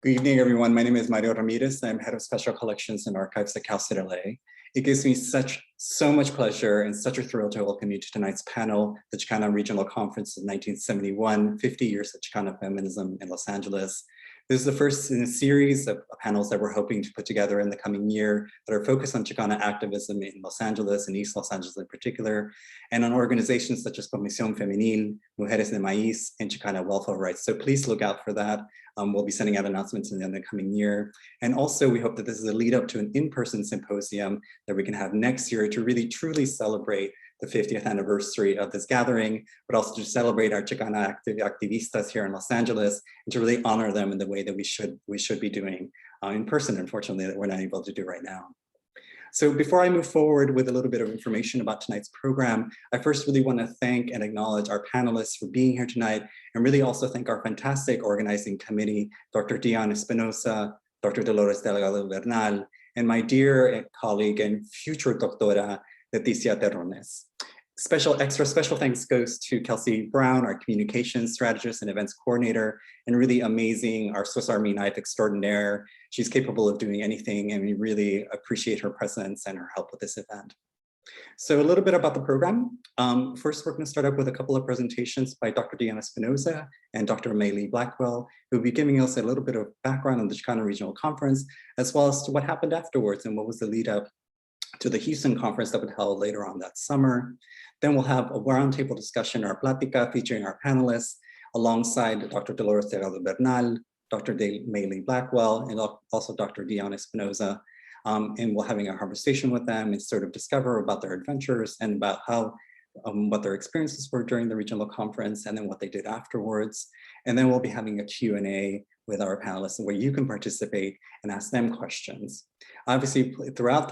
Good evening, everyone. My name is Mario Ramirez. I'm head of special collections and archives at Cal State LA. It gives me so much pleasure and such a thrill to welcome you to tonight's panel, the Chicana Regional Conference of 1971, 50 years of Chicano feminism in Los Angeles. This is the first in a series of panels that we're hoping to put together in the coming year that are focused on Chicana activism in Los Angeles and East Los Angeles in particular, and on organizations such as Comisión Femenil, Mujeres de Maíz, and Chicana welfare rights. So please look out for that. We'll be sending out announcements in the coming year. And also we hope that this is a lead up to an in-person symposium that we can have next year to really truly celebrate the 50th anniversary of this gathering, but also to celebrate our Chicana activistas here in Los Angeles and to really honor them in the way that we should be doing in person, unfortunately, that we're not able to do right now. So before I move forward with a little bit of information about tonight's program, I first really want to thank and acknowledge our panelists for being here tonight, and really also thank our fantastic organizing committee, Dr. Diane Espinoza, Dr. Dolores Delgado Bernal, and my dear colleague and future doctora, Lettycia Terrones. Extra special thanks goes to Kelsey Brown, our communications strategist and events coordinator, and really amazing, our Swiss Army knife extraordinaire. She's capable of doing anything, and we really appreciate her presence and her help with this event. So a little bit about the program. First, we're going to start up with a couple of presentations by Dr. Diane Espinoza and Dr. Maylei Blackwell, who will be giving us a little bit of background on the Chicana Regional Conference, as well as to what happened afterwards and what was the lead up to the Houston conference that would be held later on that summer. Then we'll have a roundtable discussion, our plática, featuring our panelists, alongside Dr. Dolores Delgado Bernal, Dr. Maylei Blackwell, and also Dr. Diane Espinoza. And we're having a conversation with them and sort of discover about their adventures and about how, what their experiences were during the regional conference and then what they did afterwards. And then we'll be having a Q&A with our panelists where you can participate and ask them questions. Obviously, throughout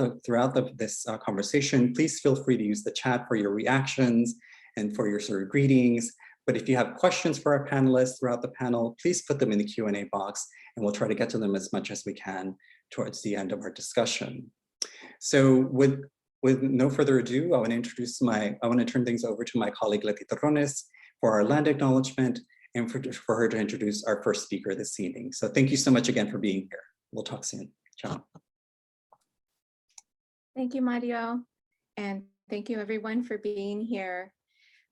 this conversation, please feel free to use the chat for your reactions and for your sort of greetings. But if you have questions for our panelists throughout the panel, please put them in the Q&A box and we'll try to get to them as much as we can towards the end of our discussion. So with no further ado, I want to turn things over to my colleague Letty Terrones for our land acknowledgement and for her to introduce our first speaker this evening. So thank you so much again for being here. We'll talk soon. Ciao. Thank you, Mario. And thank you everyone for being here.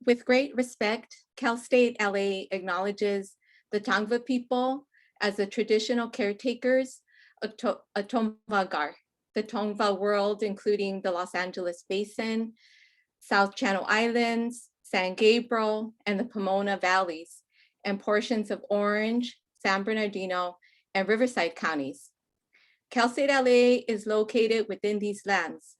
With great respect, Cal State LA acknowledges the Tongva people as the traditional caretakers of Tomvagar, the Tongva world, including the Los Angeles Basin, South Channel Islands, San Gabriel, and the Pomona Valleys, and portions of Orange, San Bernardino, and Riverside counties. Cal State LA is located within these lands.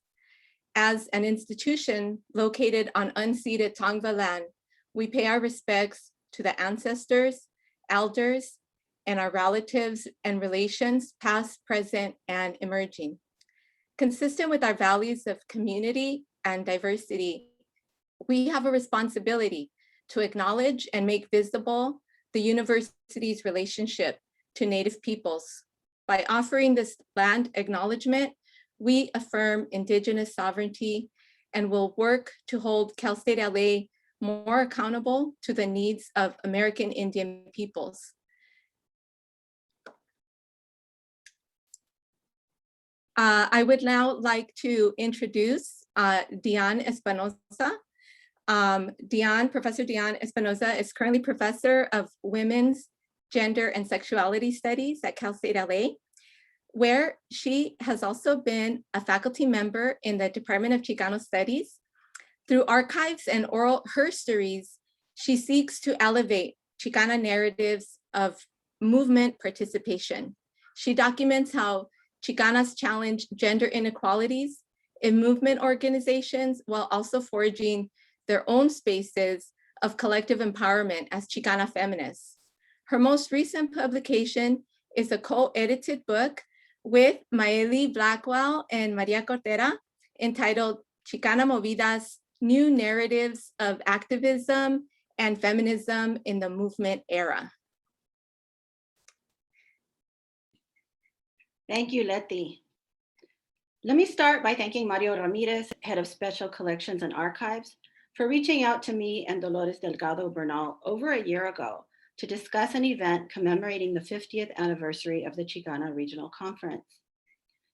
As an institution located on unceded Tongva land, we pay our respects to the ancestors, elders, and our relatives and relations, past, present, and emerging. Consistent with our values of community and diversity, we have a responsibility to acknowledge and make visible the university's relationship to Native peoples. By offering this land acknowledgement, we affirm Indigenous sovereignty and will work to hold Cal State LA more accountable to the needs of American Indian peoples. I would now like to introduce Diane Espinoza. Professor Diane Espinoza is currently professor of Women's, Gender, and Sexuality Studies at Cal State LA, where she has also been a faculty member in the Department of Chicano Studies. Through archives and oral herstories, she seeks to elevate Chicana narratives of movement participation. She documents how Chicanas challenge gender inequalities in movement organizations while also forging their own spaces of collective empowerment as Chicana feminists. Her most recent publication is a co-edited book with Maylei Blackwell and Maria Cortera entitled Chicana Movidas, New Narratives of Activism and Feminism in the Movement Era. Thank you, Letty. Let me start by thanking Mario Ramirez, Head of Special Collections and Archives, for reaching out to me and Dolores Delgado Bernal over a year ago to discuss an event commemorating the 50th anniversary of the Chicana Regional Conference.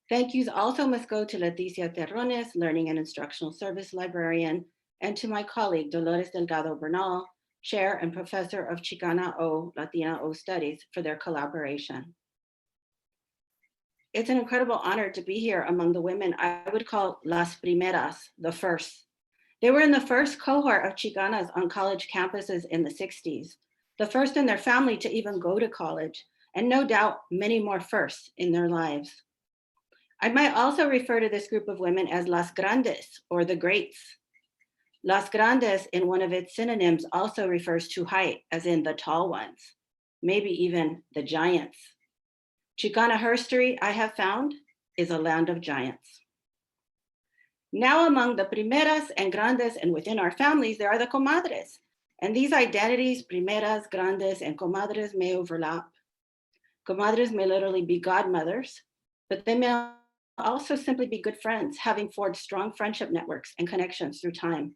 Thank yous also must go to Lettycia Terrones, Learning and Instructional Service Librarian, and to my colleague, Dolores Delgado Bernal, Chair and Professor of Chicana O, Latina O Studies, for their collaboration. It's an incredible honor to be here among the women I would call las primeras, the first. They were in the first cohort of Chicanas on college campuses in the 60s, the first in their family to even go to college, and no doubt many more firsts in their lives. I might also refer to this group of women as las grandes, or the greats. Las grandes, in one of its synonyms, also refers to height, as in the tall ones, maybe even the giants. Chicana history, I have found, is a land of giants. Now among the primeras and grandes and within our families, there are the comadres. And these identities, primeras, grandes, and comadres, may overlap. Comadres may literally be godmothers, but they may also simply be good friends, having forged strong friendship networks and connections through time.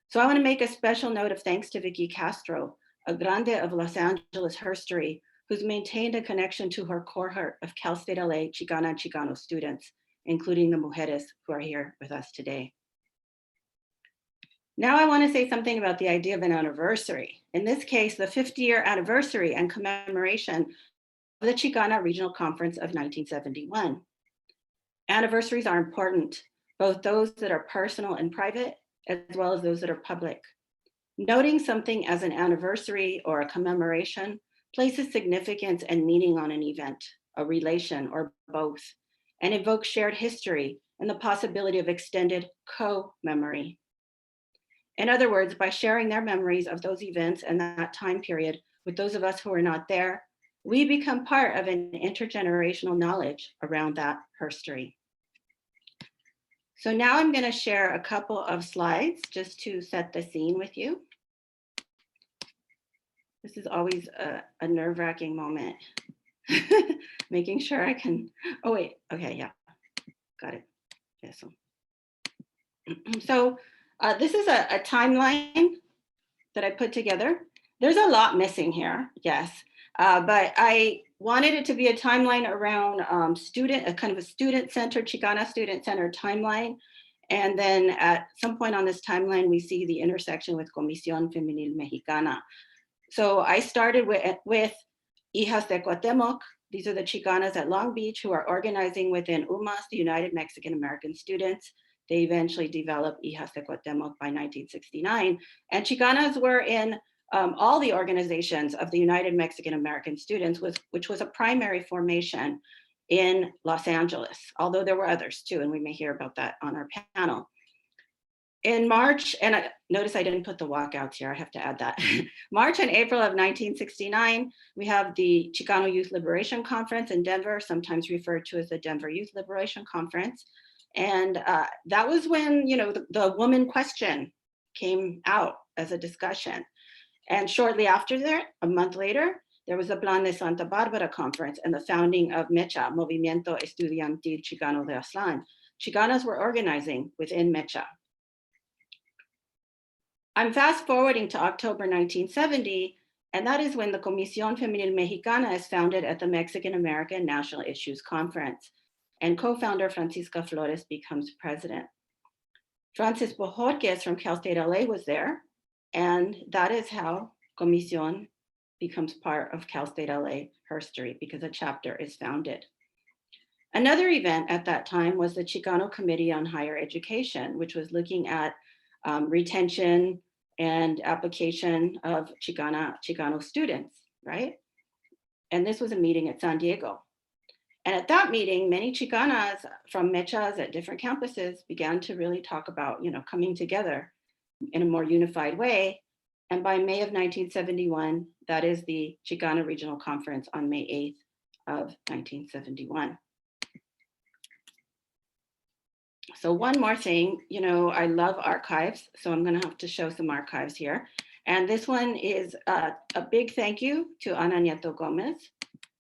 So I want to make a special note of thanks to Vickie Castro, a grande of Los Angeles history, who's maintained a connection to her cohort of Cal State LA Chicana and Chicano students, including the mujeres who are here with us today. Now I want to say something about the idea of an anniversary. In this case, the 50-year anniversary and commemoration of the Chicana Regional Conference of 1971. Anniversaries are important, both those that are personal and private, as well as those that are public. Noting something as an anniversary or a commemoration places significance and meaning on an event, a relation, or both, and evokes shared history and the possibility of extended co-memory. In other words, by sharing their memories of those events and that time period with those of us who are not there, we become part of an intergenerational knowledge around that history. So now I'm going to share a couple of slides just to set the scene with you. This is always a nerve-wracking moment. Making sure I can, oh wait, okay, yeah, got it. Yes. So this is a timeline that I put together. There's a lot missing here, yes, but I wanted it to be a timeline around a kind of a student-centered, Chicana student-centered timeline. And then at some point on this timeline, we see the intersection with Comisión Femenil Mexicana. So I started with Hijas de Cuauhtémoc. These are the Chicanas at Long Beach who are organizing within UMAS, the United Mexican American Students. They eventually developed Hijas de Cuauhtémoc by 1969. And Chicanas were in all the organizations of the United Mexican American Students, which was a primary formation in Los Angeles, although there were others too, and we may hear about that on our panel. In March, and notice I didn't put the walkouts here, I have to add that. March and April of 1969, we have the Chicano Youth Liberation Conference in Denver, sometimes referred to as the Denver Youth Liberation Conference. And that was when, you know, the woman question came out as a discussion. And shortly after that, a month later, there was the Plan de Santa Barbara Conference and the founding of MECHA, Movimiento Estudiantil Chicano de Aztlán. Chicanas were organizing within MECHA. I'm fast forwarding to October 1970, and that is when the Comisión Femenil Mexicana is founded at the Mexican American National Issues Conference, and co-founder Francisca Flores becomes president. Francis Bojorquez from Cal State LA was there, and that is how Comisión becomes part of Cal State LA history, because a chapter is founded. Another event at that time was the Chicano Committee on Higher Education, which was looking at retention and application of Chicano students, right? And this was a meeting at San Diego. And at that meeting, many Chicanas from MECHAs at different campuses began to really talk about, you know, coming together in a more unified way. And by May of 1971, that is the Chicana Regional Conference on May 8th of 1971. So one more thing, you know, I love archives, so I'm gonna have to show some archives here. And this one is a big thank you to Ananieto Gomez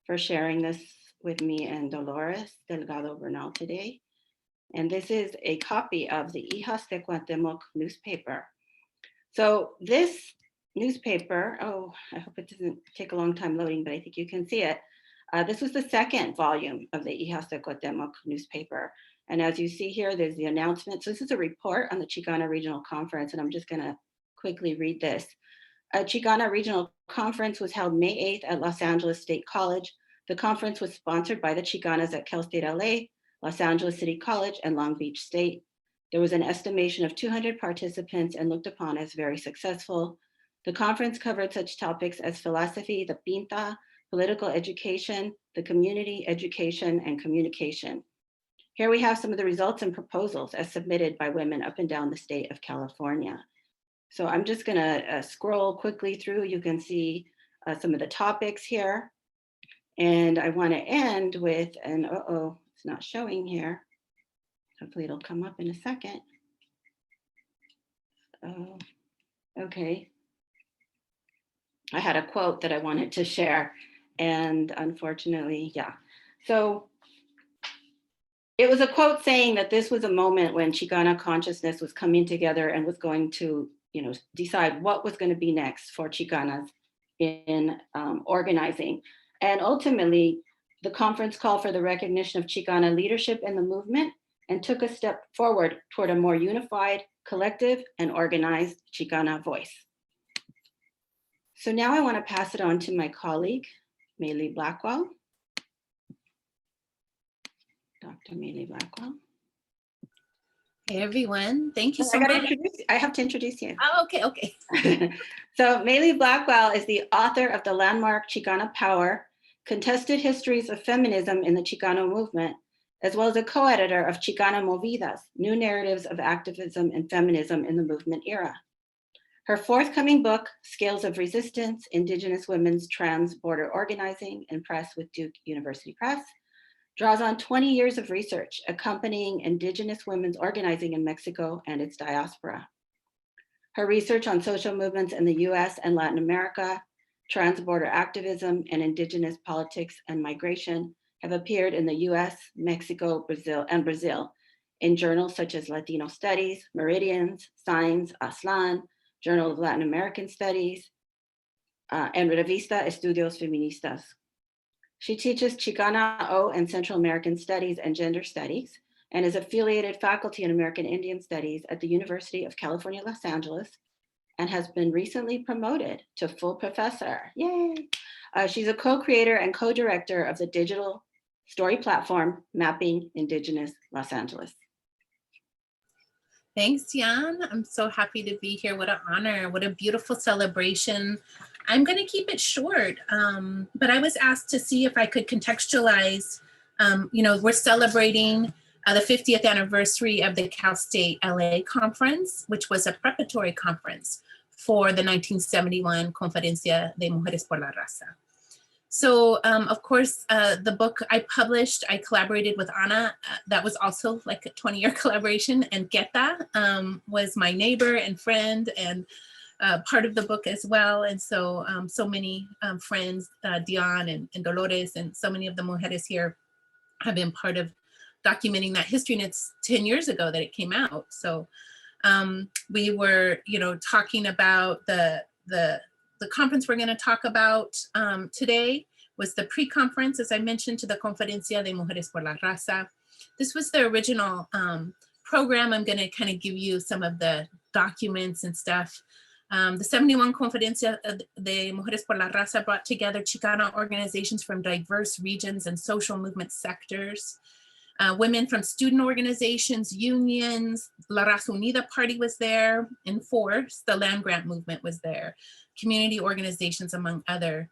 for sharing this with me and Dolores Delgado Bernal today. And this is a copy of the Hijas de Cuauhtémoc newspaper. So this newspaper. Oh, I hope it doesn't take a long time loading, but I think you can see it. This was the second volume of the Hijas de Cuauhtémoc newspaper. And as you see here, there's the announcement. So this is a report on the Chicana Regional Conference, and I'm just gonna quickly read this. A Chicana Regional Conference was held May 8th at Los Angeles State College. The conference was sponsored by the Chicanas at Cal State LA, Los Angeles City College, and Long Beach State. There was an estimation of 200 participants and looked upon as very successful. The conference covered such topics as philosophy, the pinta, political education, the community, education, and communication. Here we have some of the results and proposals as submitted by women up and down the state of California. So I'm just gonna scroll quickly through. You can see some of the topics here. And I wanna end with, and uh-oh, it's not showing here. Hopefully it'll come up in a second. Oh, okay. I had a quote that I wanted to share, and unfortunately, yeah. So it was a quote saying that this was a moment when Chicana consciousness was coming together and was going to, decide what was going to be next for Chicanas in organizing. And ultimately, the conference called for the recognition of Chicana leadership in the movement and took a step forward toward a more unified, collective, and organized Chicana voice. So now I want to pass it on to my colleague, Maylei Blackwell. Dr. Maylei Blackwell. Hey everyone, thank you so much. I have to introduce you. Oh, okay. So Maylei Blackwell is the author of the landmark Chicana Power, Contested Histories of Feminism in the Chicano Movement, as well as a co-editor of Chicana Movidas, New Narratives of Activism and Feminism in the Movement Era. Her forthcoming book, Scales of Resistance, Indigenous Women's Trans-Border Organizing and Press with Duke University Press, draws on 20 years of research accompanying Indigenous women's organizing in Mexico and its diaspora. Her research on social movements in the US and Latin America, trans-border activism, and Indigenous politics and migration have appeared in the US, Mexico, Brazil, in journals such as Latino Studies, Meridians, Signs, Aslan, Journal of Latin American Studies, and Revista Estudios Feministas. She teaches Chicana O and Central American Studies and Gender Studies, and is affiliated faculty in American Indian Studies at the University of California, Los Angeles, and has been recently promoted to full professor. Yay! She's a co-creator and co-director of the digital story platform, Mapping Indigenous Los Angeles. Thanks, Dionne. I'm so happy to be here. What an honor, what a beautiful celebration. I'm gonna keep it short, but I was asked to see if I could contextualize, we're celebrating the 50th anniversary of the Cal State LA conference, which was a preparatory conference for the 1971 Conferencia de Mujeres por la Raza. So of course, the book I published, I collaborated with Ana, that was also like a 20-year collaboration, and Keta was my neighbor and friend and part of the book as well. And so, so many friends, Dionne and Dolores, and so many of the mujeres here have been part of documenting that history, and it's 10 years ago that it came out. So we were, talking about the conference we're going to talk about today was the pre-conference, as I mentioned, to the Conferencia de Mujeres por la Raza. This was the original program. I'm going to kind of give you some of the documents and stuff. The 71 Conferencia de Mujeres por la Raza brought together Chicana organizations from diverse regions and social movement sectors. Women from student organizations, unions, La Raza Unida Party was there, in force, the land grant movement was there, community organizations, among other.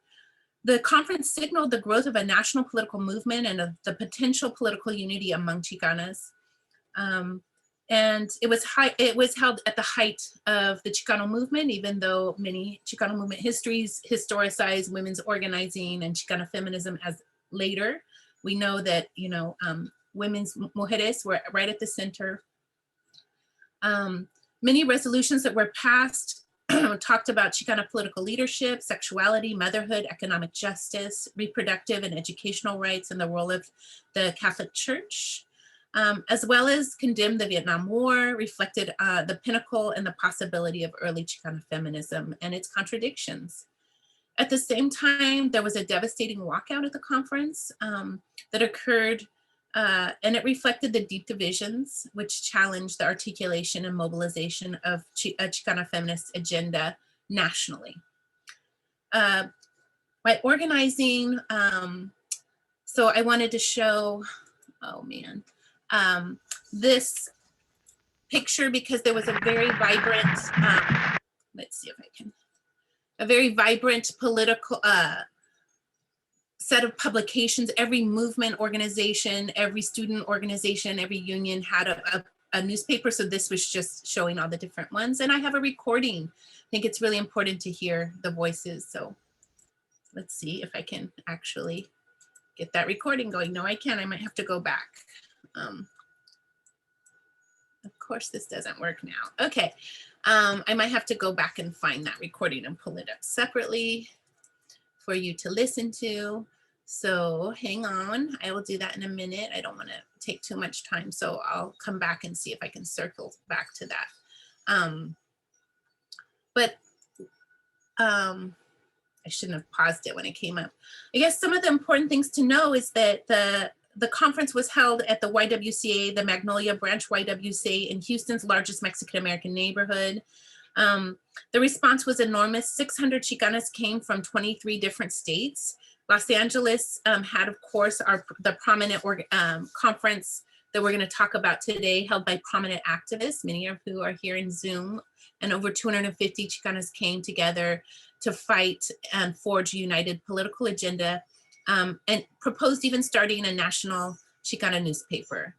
The conference signaled the growth of a national political movement and of the potential political unity among Chicanas. And it was held at the height of the Chicano movement, even though many Chicano movement histories historicize women's organizing and Chicana feminism as later. We know that, women's mujeres were right at the center. Many resolutions that were passed talked about Chicana political leadership, sexuality, motherhood, economic justice, reproductive and educational rights, and the role of the Catholic Church. as well as condemned the Vietnam War, reflected the pinnacle and the possibility of early Chicana feminism and its contradictions. At the same time, there was a devastating walkout at the conference that occurred, and it reflected the deep divisions which challenged the articulation and mobilization of a Chicana feminist agenda nationally. By organizing, so I wanted to show, oh man, this picture because there was a very vibrant, let's see if I can, a very vibrant political set of publications. Every movement organization, every student organization, every union had a newspaper. So this was just showing all the different ones. And I have a recording. I think it's really important to hear the voices. So let's see if I can actually get that recording going. No, I can't. I might have to go back. Of course, this doesn't work now. Okay, I might have to go back and find that recording and pull it up separately for you to listen to. So hang on, I will do that in a minute. I don't want to take too much time, so I'll come back and see if I can circle back to that. I shouldn't have paused it when it came up. I guess some of the important things to know is that the conference was held at the YWCA, the Magnolia Branch YWCA in Houston's largest Mexican-American neighborhood. The response was enormous. 600 Chicanas came from 23 different states. Los Angeles had, of course, the prominent conference that we're going to talk about today, held by prominent activists, many of who are here in Zoom, and over 250 Chicanas came together to fight and forge a united political agenda, and proposed even starting a national Chicana newspaper.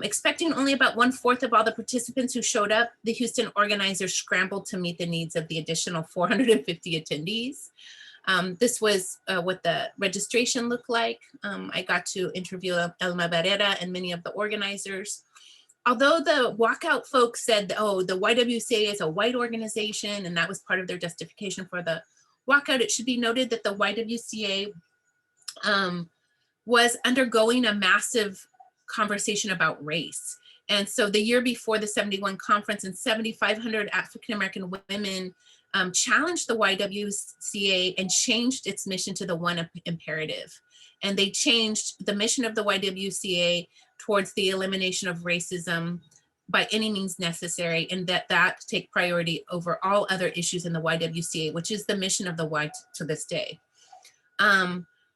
Expecting only about 1/4 of all the participants who showed up, the Houston organizers scrambled to meet the needs of the additional 450 attendees. This was what the registration looked like. I got to interview Elma Barrera and many of the organizers. Although the walkout folks said, oh, the YWCA is a white organization, and that was part of their justification for the walkout, it should be noted that the YWCA was undergoing a massive conversation about race. And so the year before the 71 conference, and 7,500 African-American women challenged the YWCA and changed its mission to the one imperative. And they changed the mission of the YWCA towards the elimination of racism by any means necessary, and that take priority over all other issues in the YWCA, which is the mission of the Y to this day.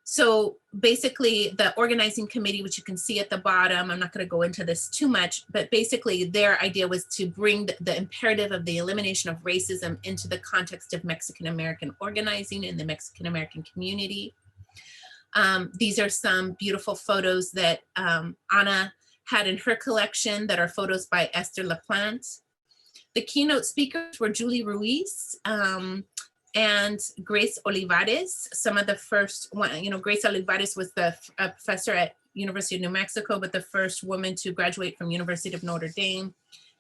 So basically the organizing committee, which you can see at the bottom, I'm not going to go into this too much, but basically their idea was to bring the imperative of the elimination of racism into the context of Mexican-American organizing in the Mexican-American community. These are some beautiful photos that Ana had in her collection that are photos by Esther LaPlante. The keynote speakers were Julie Ruiz, and Grace Olivares. Some of the first one, Grace Olivares was the professor at University of New Mexico, but the first woman to graduate from University of Notre Dame.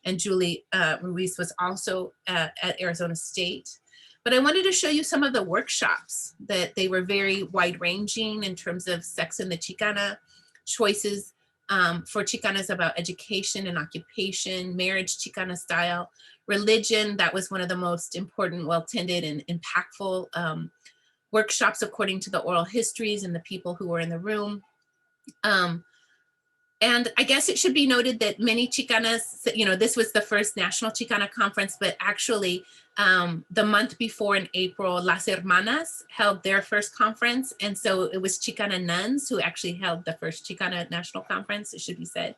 And Julie Ruiz was also at Arizona State. But I wanted to show you some of the workshops that they were very wide ranging in terms of sex and the Chicana, choices for Chicanas about education and occupation, marriage Chicana style, religion. That was one of the most important, well-attended and impactful workshops according to the oral histories and the people who were in the room. And I guess it should be noted that many Chicanas, this was the first National Chicana Conference, but actually the month before in April, Las Hermanas held their first conference. And so it was Chicana nuns who actually held the first Chicana National Conference, it should be said.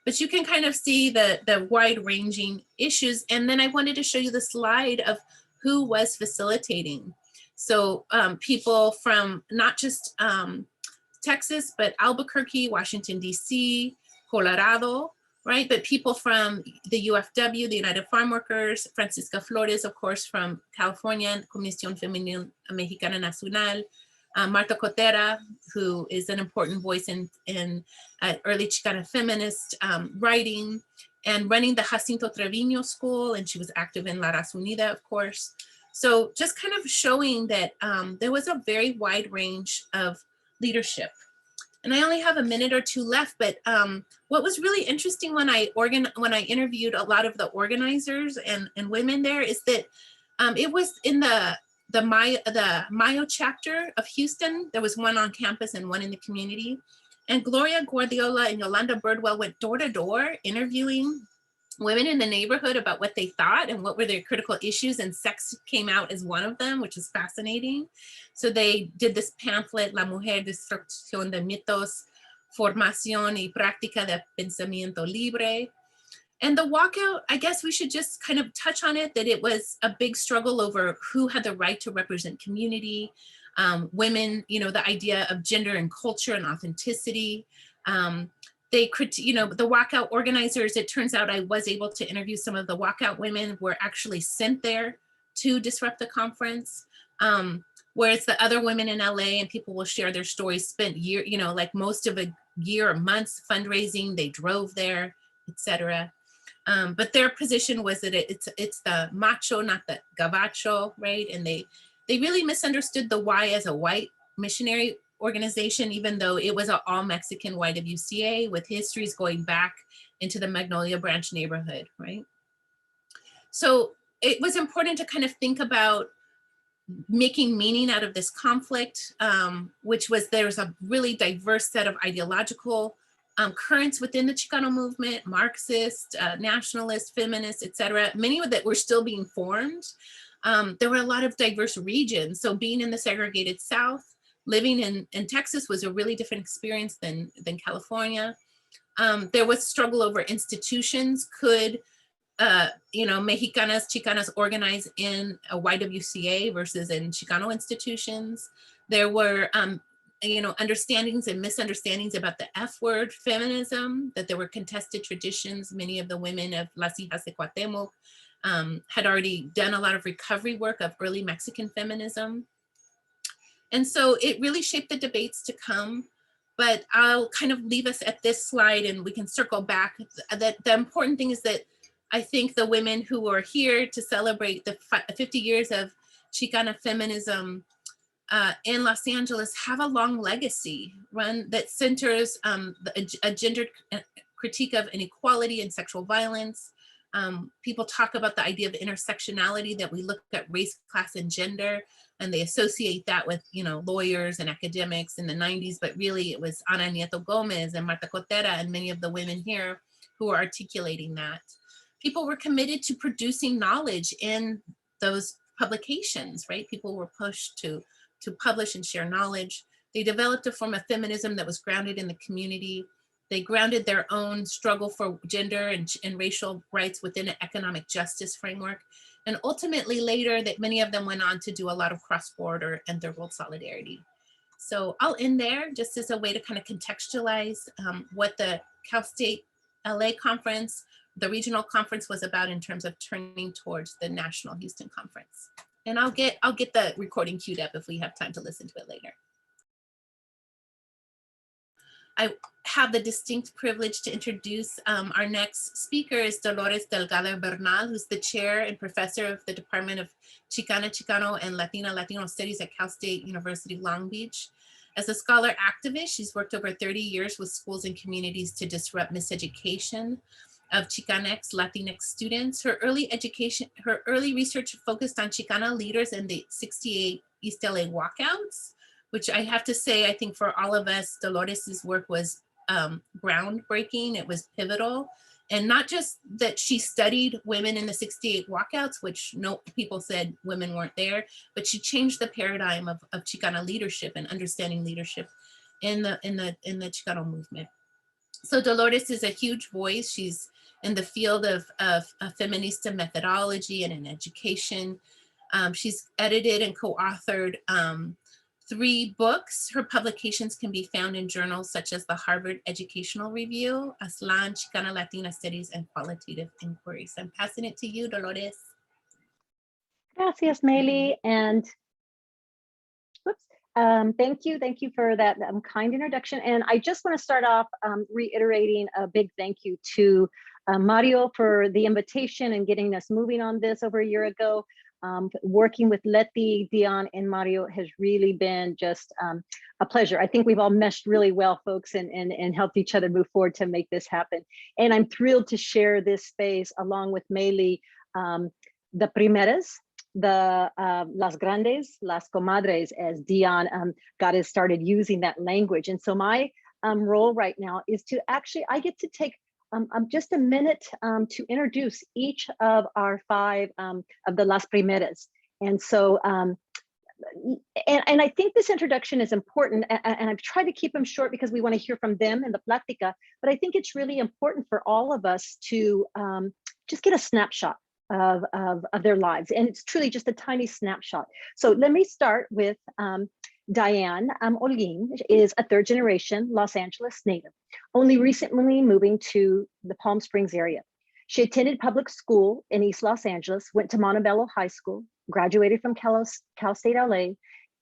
But you can kind of see the wide ranging issues. And then I wanted to show you the slide of who was facilitating. So people from not just Texas, but Albuquerque, Washington, DC, Colorado, right? But people from the UFW, the United Farm Workers, Francisca Flores, of course, from California, Comisión Femenil Mexicana Nacional, Marta Cotera, who is an important voice in early Chicana feminist writing, and running the Jacinto Trevino School, and she was active in La Raza Unida, of course. So just kind of showing that there was a very wide range of leadership. And I only have a minute or two left, but what was really interesting when I interviewed a lot of the organizers and women there is that it was in the Mayo chapter of Houston. There was one on campus and one in the community. And Gloria Guardiola and Yolanda Birdwell went door to door interviewing women in the neighborhood about what they thought and what were their critical issues, and sex came out as one of them, which is fascinating. So they did this pamphlet, La Mujer, Destrucción de Mitos, Formación y Práctica de Pensamiento Libre. And the walkout, I guess we should just kind of touch on it, that it was a big struggle over who had the right to represent community, women, you know, the idea of gender and culture and authenticity. They could, you know, the walkout organizers, it turns out I was able to interview some of the walkout women were actually sent there to disrupt the conference. Whereas the other women in LA, and people will share their stories, spent you know, like most of a year or months fundraising, they drove there, etc. But their position was that it's the macho, not the gabacho, right? And they really misunderstood the Y as a white missionary organization, even though it was an all Mexican YWCA with histories going back into the Magnolia Branch neighborhood, right? So it was important to kind of think about making meaning out of this conflict, which was, there's a really diverse set of ideological currents within the Chicano movement, Marxist, nationalist, feminist, etc. Many of that were still being formed. There were a lot of diverse regions. So being in the segregated South, living in Texas was a really different experience than California. There was struggle over institutions. Could, you know, Mexicanas, Chicanas organize in a YWCA versus in Chicano institutions? There were, you know, understandings and misunderstandings about the F word, feminism, that there were contested traditions. Many of the women of Las Hijas de Cuauhtemoc had already done a lot of recovery work of early Mexican feminism. And so it really shaped the debates to come, but I'll kind of leave us at this slide and we can circle back. That the important thing is that I think the women who are here to celebrate the 50 years of Chicana feminism in Los Angeles have a long legacy, one that centers a gendered critique of inequality and sexual violence. People talk about the idea of intersectionality, that we look at race, class, and gender, and they associate that with, you know, lawyers and academics in the 90s, but really it was Ananieto Gomez and Marta Cotera and many of the women here who are articulating that. People were committed to producing knowledge in those publications, right? People were pushed to publish and share knowledge. They developed a form of feminism that was grounded in the community. They grounded their own struggle for gender and racial rights within an economic justice framework. And ultimately later, that many of them went on to do a lot of cross-border and third world solidarity. So I'll end there just as a way to kind of contextualize what the Cal State LA conference, the regional conference, was about in terms of turning towards the national Houston conference. And I'll get the recording queued up if we have time to listen to it later. I have the distinct privilege to introduce our next speaker is Dolores Delgado Bernal, who's the chair and professor of the Department of Chicana, Chicano, and Latino Studies at Cal State University, Long Beach. As a scholar activist, she's worked over 30 years with schools and communities to disrupt miseducation of Chicanx, Latinx students. Her early research focused on Chicana leaders in the 68 East LA walkouts, which I have to say, I think for all of us, Dolores's work was groundbreaking. It was pivotal. And not just that she studied women in the 68 walkouts, which no people said women weren't there, but she changed the paradigm of Chicana leadership and understanding leadership in the Chicano movement. So Dolores is a huge voice. She's in the field of feminista methodology and in education. She's edited and co-authored 3 books. Her publications can be found in journals such as the Harvard Educational Review, Aslan, Chicana Latina Studies, and Qualitative Inquiries. I'm passing it to you, Dolores. Gracias, Maylei. And thank you for that kind introduction. And I just want to start off reiterating a big thank you to Mario for the invitation and getting us moving on this over a year ago. Working with Letty, Dionne, and Mario has really been just a pleasure. I think we've all meshed really well, folks, and helped each other move forward to make this happen. And I'm thrilled to share this space along with Maylei, the primeras, the las grandes, las comadres, as Dionne got us started using that language. And so my role right now is to actually, I get to take just a minute to introduce each of our 5 of the las primeras. And so, and I think this introduction is important, and I've tried to keep them short because we want to hear from them in the plática, but I think it's really important for all of us to just get a snapshot of their lives. And it's truly just a tiny snapshot. So let me start with Diane Olien is a 3rd generation Los Angeles native, only recently moving to the Palm Springs area. She attended public school in East Los Angeles, went to Montebello High School, graduated from Cal State LA,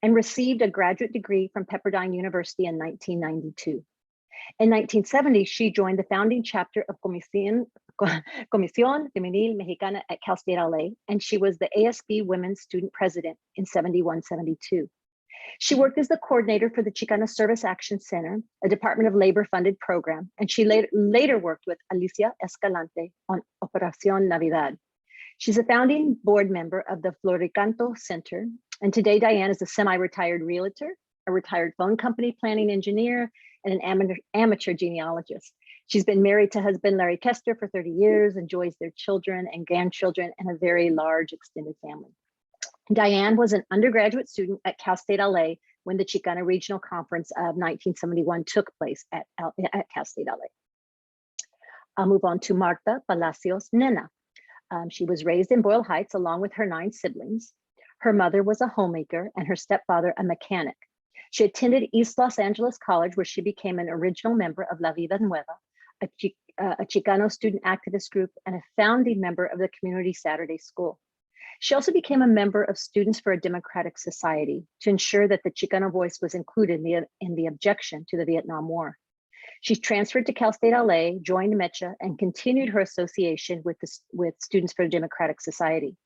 and received a graduate degree from Pepperdine University in 1992. In 1970, she joined the founding chapter of Comisión Femenil Mexicana at Cal State LA, and she was the ASB Women's Student President in 71-72. She worked as the coordinator for the Chicana Service Action Center, a Department of Labor funded program, and she later worked with Licia Escalante on Operación Navidad. She's a founding board member of the Floricanto Center, and today Diane is a semi-retired realtor, a retired phone company planning engineer, and an amateur genealogist. She's been married to husband Larry Kester for 30 years, enjoys their children and grandchildren, and a very large extended family. Diane was an undergraduate student at Cal State LA when the Chicana Regional Conference of 1971 took place at Cal State LA. I'll move on to Marta Palacios Nena. She was raised in Boyle Heights along with her 9 siblings. Her mother was a homemaker and her stepfather a mechanic. She attended East Los Angeles College, where she became an original member of La Vida Nueva, a Chicano student activist group, and a founding member of the Community Saturday School. She also became a member of Students for a Democratic Society to ensure that the Chicano voice was included in the objection to the Vietnam War. She transferred to Cal State LA, joined MECHA, and continued her association with Students for a Democratic Society.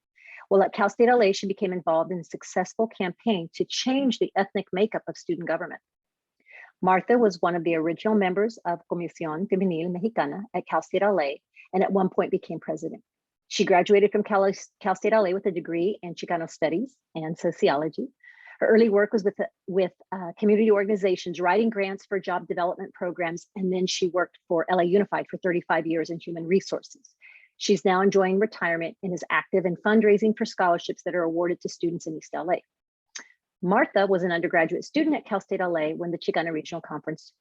While at Cal State LA, she became involved in a successful campaign to change the ethnic makeup of student government. Martha was one of the original members of Comisión Femenil Mexicana at Cal State LA, and at one point became president. She graduated from Cal State LA with a degree in Chicano Studies and Sociology. Her early work was with community organizations, writing grants for job development programs, and then she worked for LA Unified for 35 years in human resources. She's now enjoying retirement and is active in fundraising for scholarships that are awarded to students in East LA. Martha was an undergraduate student at Cal State LA when the Chicana Regional Conference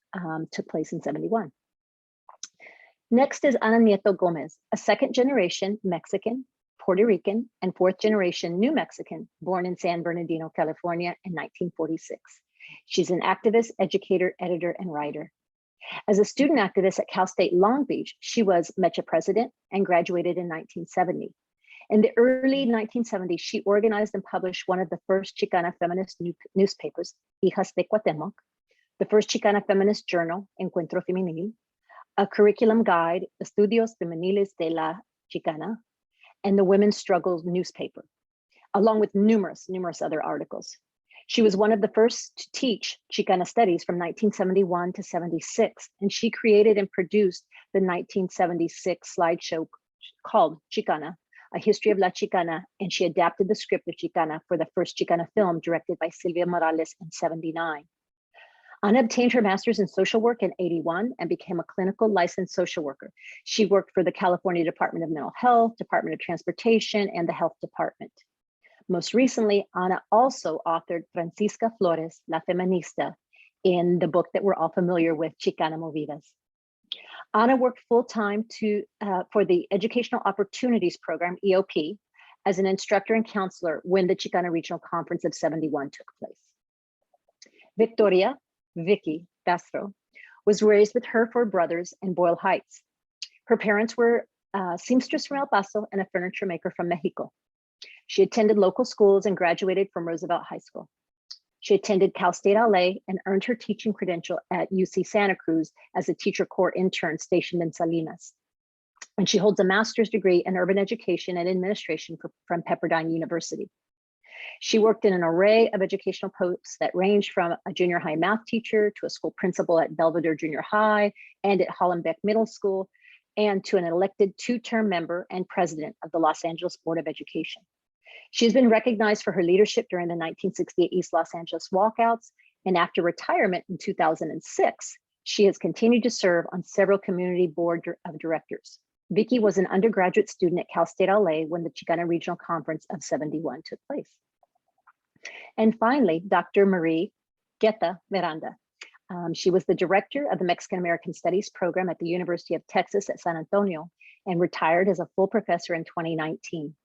took place in 71. Next is Ananieto Gomez, a 2nd generation Mexican, Puerto Rican, and 4th generation New Mexican, born in San Bernardino, California in 1946. She's an activist, educator, editor, and writer. As a student activist at Cal State Long Beach, she was MECHA president and graduated in 1970. In the early 1970s, she organized and published one of the first Chicana feminist newspapers, Hijas de Cuauhtémoc, the first Chicana feminist journal, Encuentro Femenil, a curriculum guide, Estudios Femeniles de la Chicana, and the Women's Struggles newspaper, along with numerous other articles. She was one of the first to teach Chicana studies from 1971 to 76, and she created and produced the 1976 slideshow called Chicana, A History of La Chicana, and she adapted the script of Chicana for the first Chicana film directed by Silvia Morales in 79. Ana obtained her master's in social work in 81 and became a clinical licensed social worker. She worked for the California Department of Mental Health, Department of Transportation, and the Health Department. Most recently, Ana also authored Francisca Flores, La Feminista, in the book that we're all familiar with, Chicana Movidas. Ana worked full-time for the Educational Opportunities Program, EOP, as an instructor and counselor when the Chicana Regional Conference of 71 took place. Vickie Castro was raised with her 4 brothers in Boyle Heights. Her parents were a seamstress from El Paso and a furniture maker from Mexico. She attended local schools and graduated from Roosevelt High School. She attended Cal State LA and earned her teaching credential at UC Santa Cruz as a teacher corps intern stationed in Salinas. And she holds a master's degree in urban education and administration from Pepperdine University. She worked in an array of educational posts that ranged from a junior high math teacher to a school principal at Belvedere Junior High and at Hollenbeck Middle School, and to an elected two-term member and president of the Los Angeles Board of Education. She has been recognized for her leadership during the 1968 East Los Angeles walkouts, and after retirement in 2006, she has continued to serve on several community board of directors. Vickie was an undergraduate student at Cal State LA when the Chicana Regional Conference of '71 took place. And finally, Dr. Marie Keta Miranda. She was the director of the Mexican American Studies program at the University of Texas at San Antonio and retired as a full professor in 2019.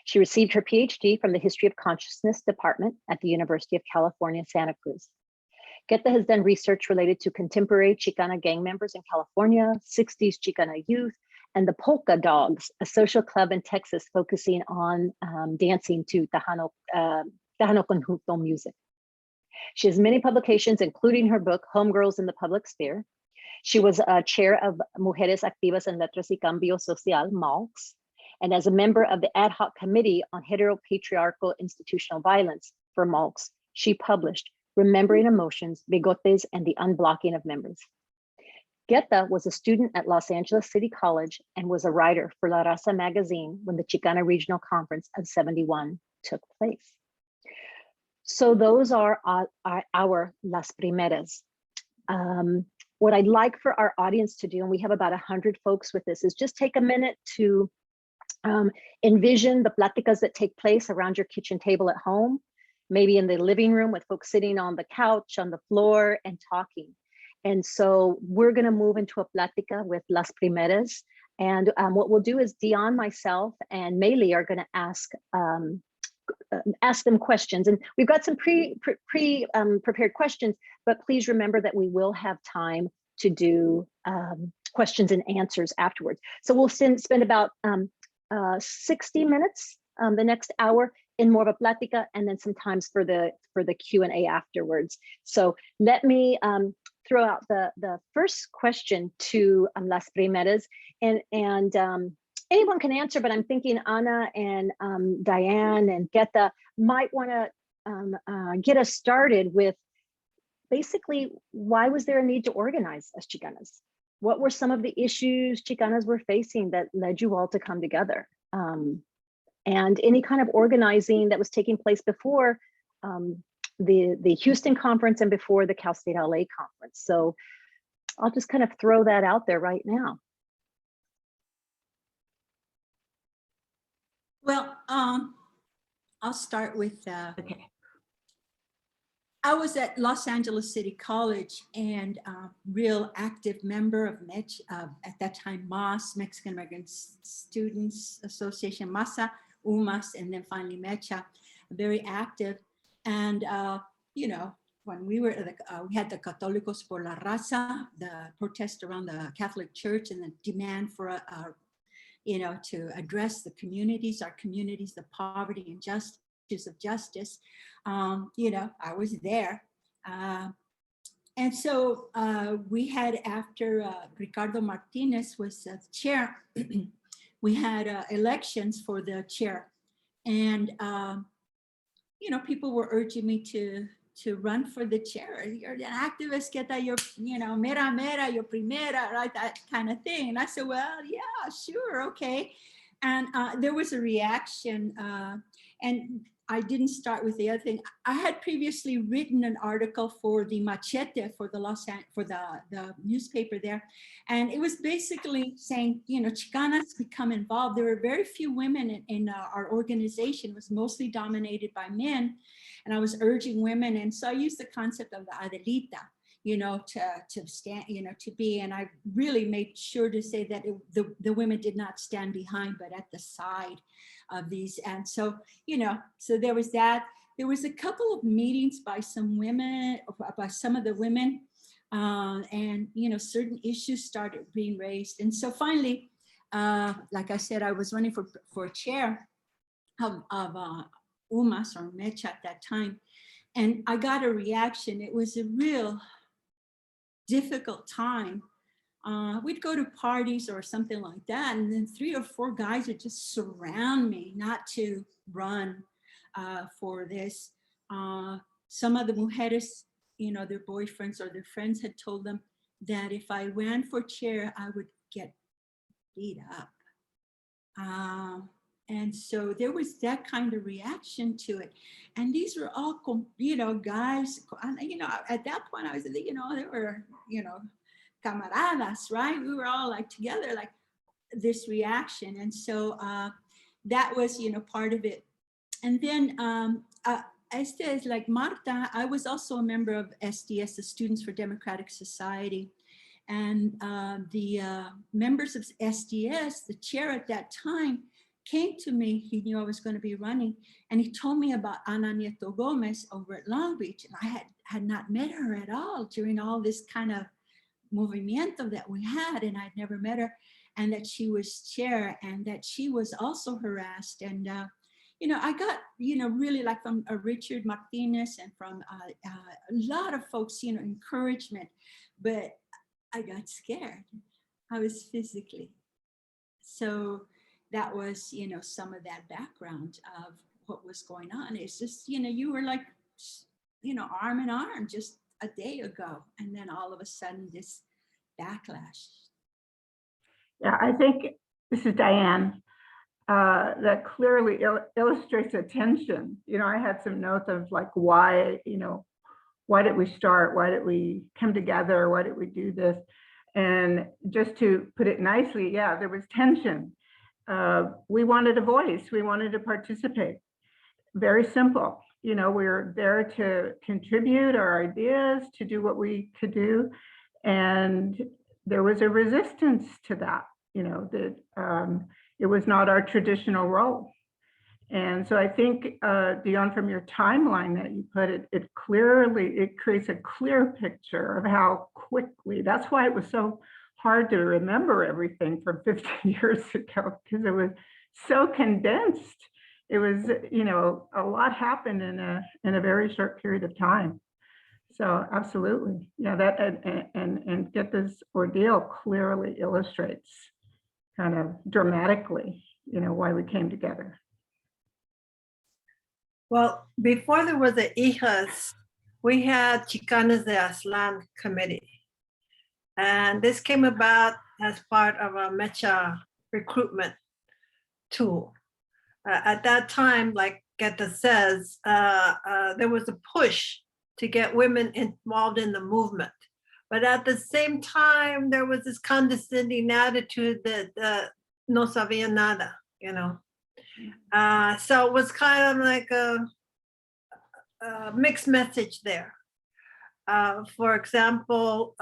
She received her PhD from the History of Consciousness Department at the University of California, Santa Cruz. Keta has done research related to contemporary Chicana gang members in California, 60s Chicana youth, and the Polka Dogs, a social club in Texas focusing on dancing to Tejano Conjunto music. She has many publications, including her book, Homegirls in the Public Sphere. She was chair of Mujeres Activas en Letras y Cambio Social, MALCS, and as a member of the ad hoc committee on heteropatriarchal institutional violence for MALCS, she published Remembering Emotions, Bigotes, and the Unblocking of Members. Keta was a student at Los Angeles City College and was a writer for La Raza magazine when the Chicana Regional Conference of '71 took place. So those are our Las Primeras. What I'd like for our audience to do, and we have about 100 folks with this, is just take a minute to envision the pláticas that take place around your kitchen table at home, maybe in the living room with folks sitting on the couch, on the floor, and talking. And so we're going to move into a plática with Las Primeras. And what we'll do is Dionne, myself, and Maylei are going to ask them questions. And we've got some prepared questions, but please remember that we will have time to do questions and answers afterwards. So we'll spend about 60 minutes, the next hour, in more of a plática, and then sometimes for the Q&A afterwards. So let me throw out the first question to Las Primeras, and anyone can answer, but I'm thinking Ana and Diane and Keta might want to get us started with basically, why was there a need to organize as Chicanas? What were some of the issues Chicanas were facing that led you all to come together? And any kind of organizing that was taking place before the Houston conference and before the Cal State LA conference. So I'll just kind of throw that out there right now. Well, I'll start with, Okay. I was at Los Angeles City College and real active member of at that time, MAS, Mexican American Students Association, MASA, UMAS, and then finally MECHA, very active. And, you know, when we were, we had the Católicos por la Raza, the protest around the Catholic Church and the demand for you know, to address the communities, our communities, the poverty and issues of justice. You know, I was there. And so we had, after Ricardo Martinez was the chair, we had elections for the chair. And, you know, people were urging me to run for the chair. You're an activist, Keta, you're, you know, mera, you're primera, right? That kind of thing. And I said, well, yeah, sure, okay. And there was a reaction, and I didn't start with the other thing. I had previously written an article for the Machete, for the newspaper there. And it was basically saying, you know, Chicanas become involved. There were very few women in our organization. It was mostly dominated by men. And I was urging women. And so I used the concept of the Adelita, you know, to stand, you know, to be, and I really made sure to say that the women did not stand behind, but at the side of these. And so, you know, so there was that. There was a couple of meetings by some women, by some of the women, and, you know, certain issues started being raised. And so finally, like I said, I was running for a chair of UMAS or MECHA at that time. And I got a reaction. It was a real difficult time we'd go to parties or something like that, and then 3 or 4 guys would just surround me not to run for this. Some of the mujeres, you know, their boyfriends or their friends had told them that if I ran for chair, I would get beat up. And so there was that kind of reaction to it. And these were all, you know, guys, you know, at that point I was, you know, they were, you know, camaradas, right? We were all like together, like this reaction. And so that was, you know, part of it. And then Este, like Marta, I was also a member of SDS, the Students for Democratic Society. And the members of SDS, the chair at that time, came to me. He knew I was going to be running, and he told me about Ananieto Gomez over at Long Beach. And I had not met her at all during all this kind of movimiento that we had, and I'd never met her, and that she was chair, and that she was also harassed. And you know, I got, you know, really like from Richard Martinez and from a lot of folks, you know, encouragement, but I got scared. I was physically. So that was, you know, some of that background of what was going on. It's just, you know, you were like, you know, arm in arm just a day ago. And then all of a sudden this backlash. Yeah, I think this is Diane. That clearly illustrates a tension. You know, I had some notes of like, why, you know, why did we start? Why did we come together? Why did we do this? And just to put it nicely, yeah, there was tension. We wanted a voice. We wanted to participate. Very simple. You know, we were there to contribute our ideas, to do what we could do. And there was a resistance to that, you know, that it was not our traditional role. And so I think, Dionne, from your timeline that you put it, it creates a clear picture of how quickly, that's why it was so hard to remember everything from 50 years ago, because it was so condensed. It was, you know, a lot happened in a very short period of time. So absolutely, yeah, that and Keta's ordeal clearly illustrates kind of dramatically, you know, why we came together. Well, before there was the Hijas, we had Chicanas de Aztlán committee. And this came about as part of a Mecha recruitment tool. At that time, like Keta says, there was a push to get women involved in the movement. But at the same time, there was this condescending attitude that no sabía nada, you know. So it was kind of like a mixed message there. For example,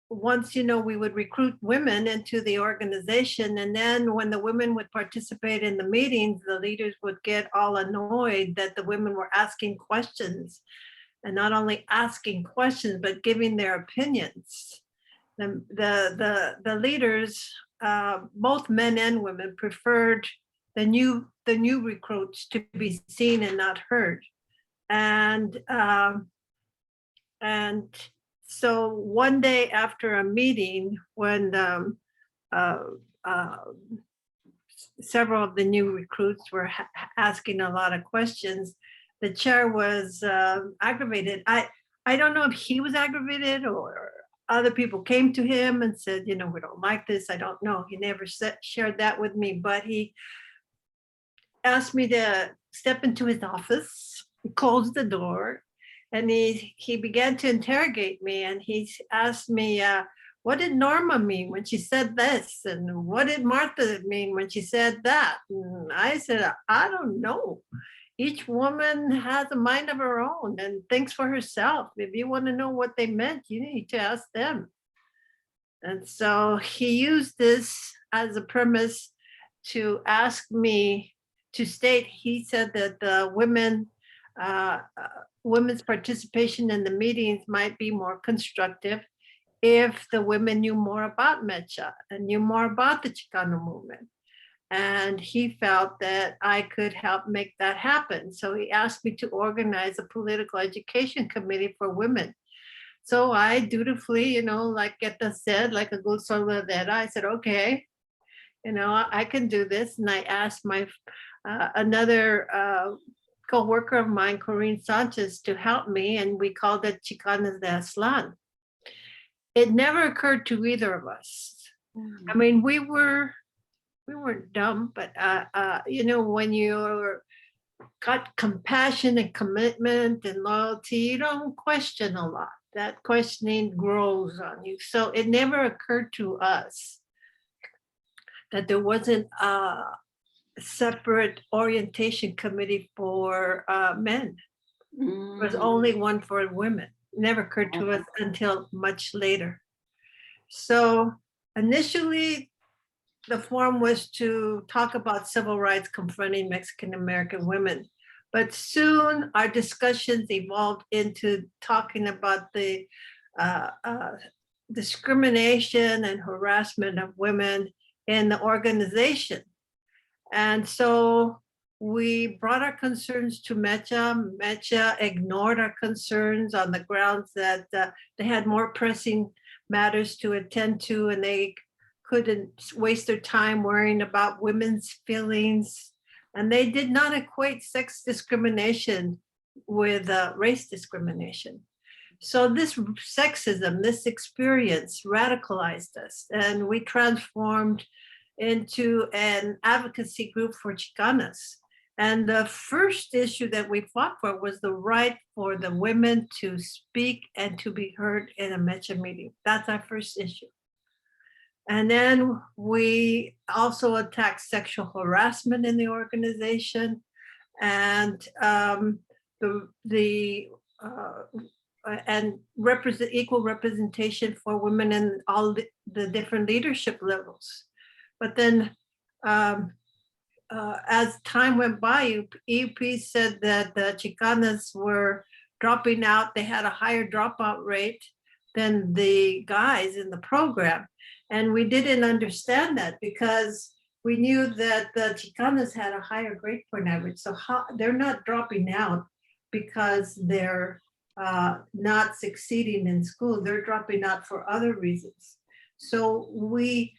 once, you know, we would recruit women into the organization, and then when the women would participate in the meetings, the leaders would get all annoyed that the women were asking questions, and not only asking questions, but giving their opinions. The leaders, both men and women, preferred the new recruits to be seen and not heard. And so one day after a meeting, when several of the new recruits were asking a lot of questions, the chair was aggravated. I don't know if he was aggravated or other people came to him and said, you know, we don't like this. I don't know. He never shared that with me, but he asked me to step into his office, closed the door, and he began to interrogate me. And he asked me, what did Norma mean when she said this? And what did Martha mean when she said that? And I said, I don't know. Each woman has a mind of her own and thinks for herself. If you want to know what they meant, you need to ask them. And so he used this as a premise to ask me to state, he said that the women's participation in the meetings might be more constructive if the women knew more about Mecha and knew more about the Chicano movement. And he felt that I could help make that happen. So he asked me to organize a political education committee for women So I dutifully, like Keta said, like a good soldadera, I said, okay, I can do this. And I asked my another co-worker of mine, Corinne Sanchez, to help me, and we called it Chicanas de Aztlán. It never occurred to either of us. I mean, we weren't dumb, but when you're got compassion and commitment and loyalty, you don't question a lot. That questioning grows on you. So it never occurred to us that there wasn't a separate orientation committee for men. There was only one for women. Never occurred to us until much later. So initially, the forum was to talk about civil rights confronting Mexican American women. But soon our discussions evolved into talking about the discrimination and harassment of women in the organization. And so we brought our concerns to Mecha. Mecha ignored our concerns on the grounds that they had more pressing matters to attend to, and they couldn't waste their time worrying about women's feelings. And they did not equate sex discrimination with race discrimination. So this sexism, this experience radicalized us, and we transformed into an advocacy group for Chicanas. And the first issue that we fought for was the right for the women to speak and to be heard in a Mecha meeting. That's our first issue. And then we also attacked sexual harassment in the organization, and equal representation for women in all the different leadership levels. But then as time went by, EP said that the Chicanas were dropping out. They had a higher dropout rate than the guys in the program. And we didn't understand that because we knew that the Chicanas had a higher grade point average. So they're not dropping out because they're not succeeding in school. They're dropping out for other reasons. So we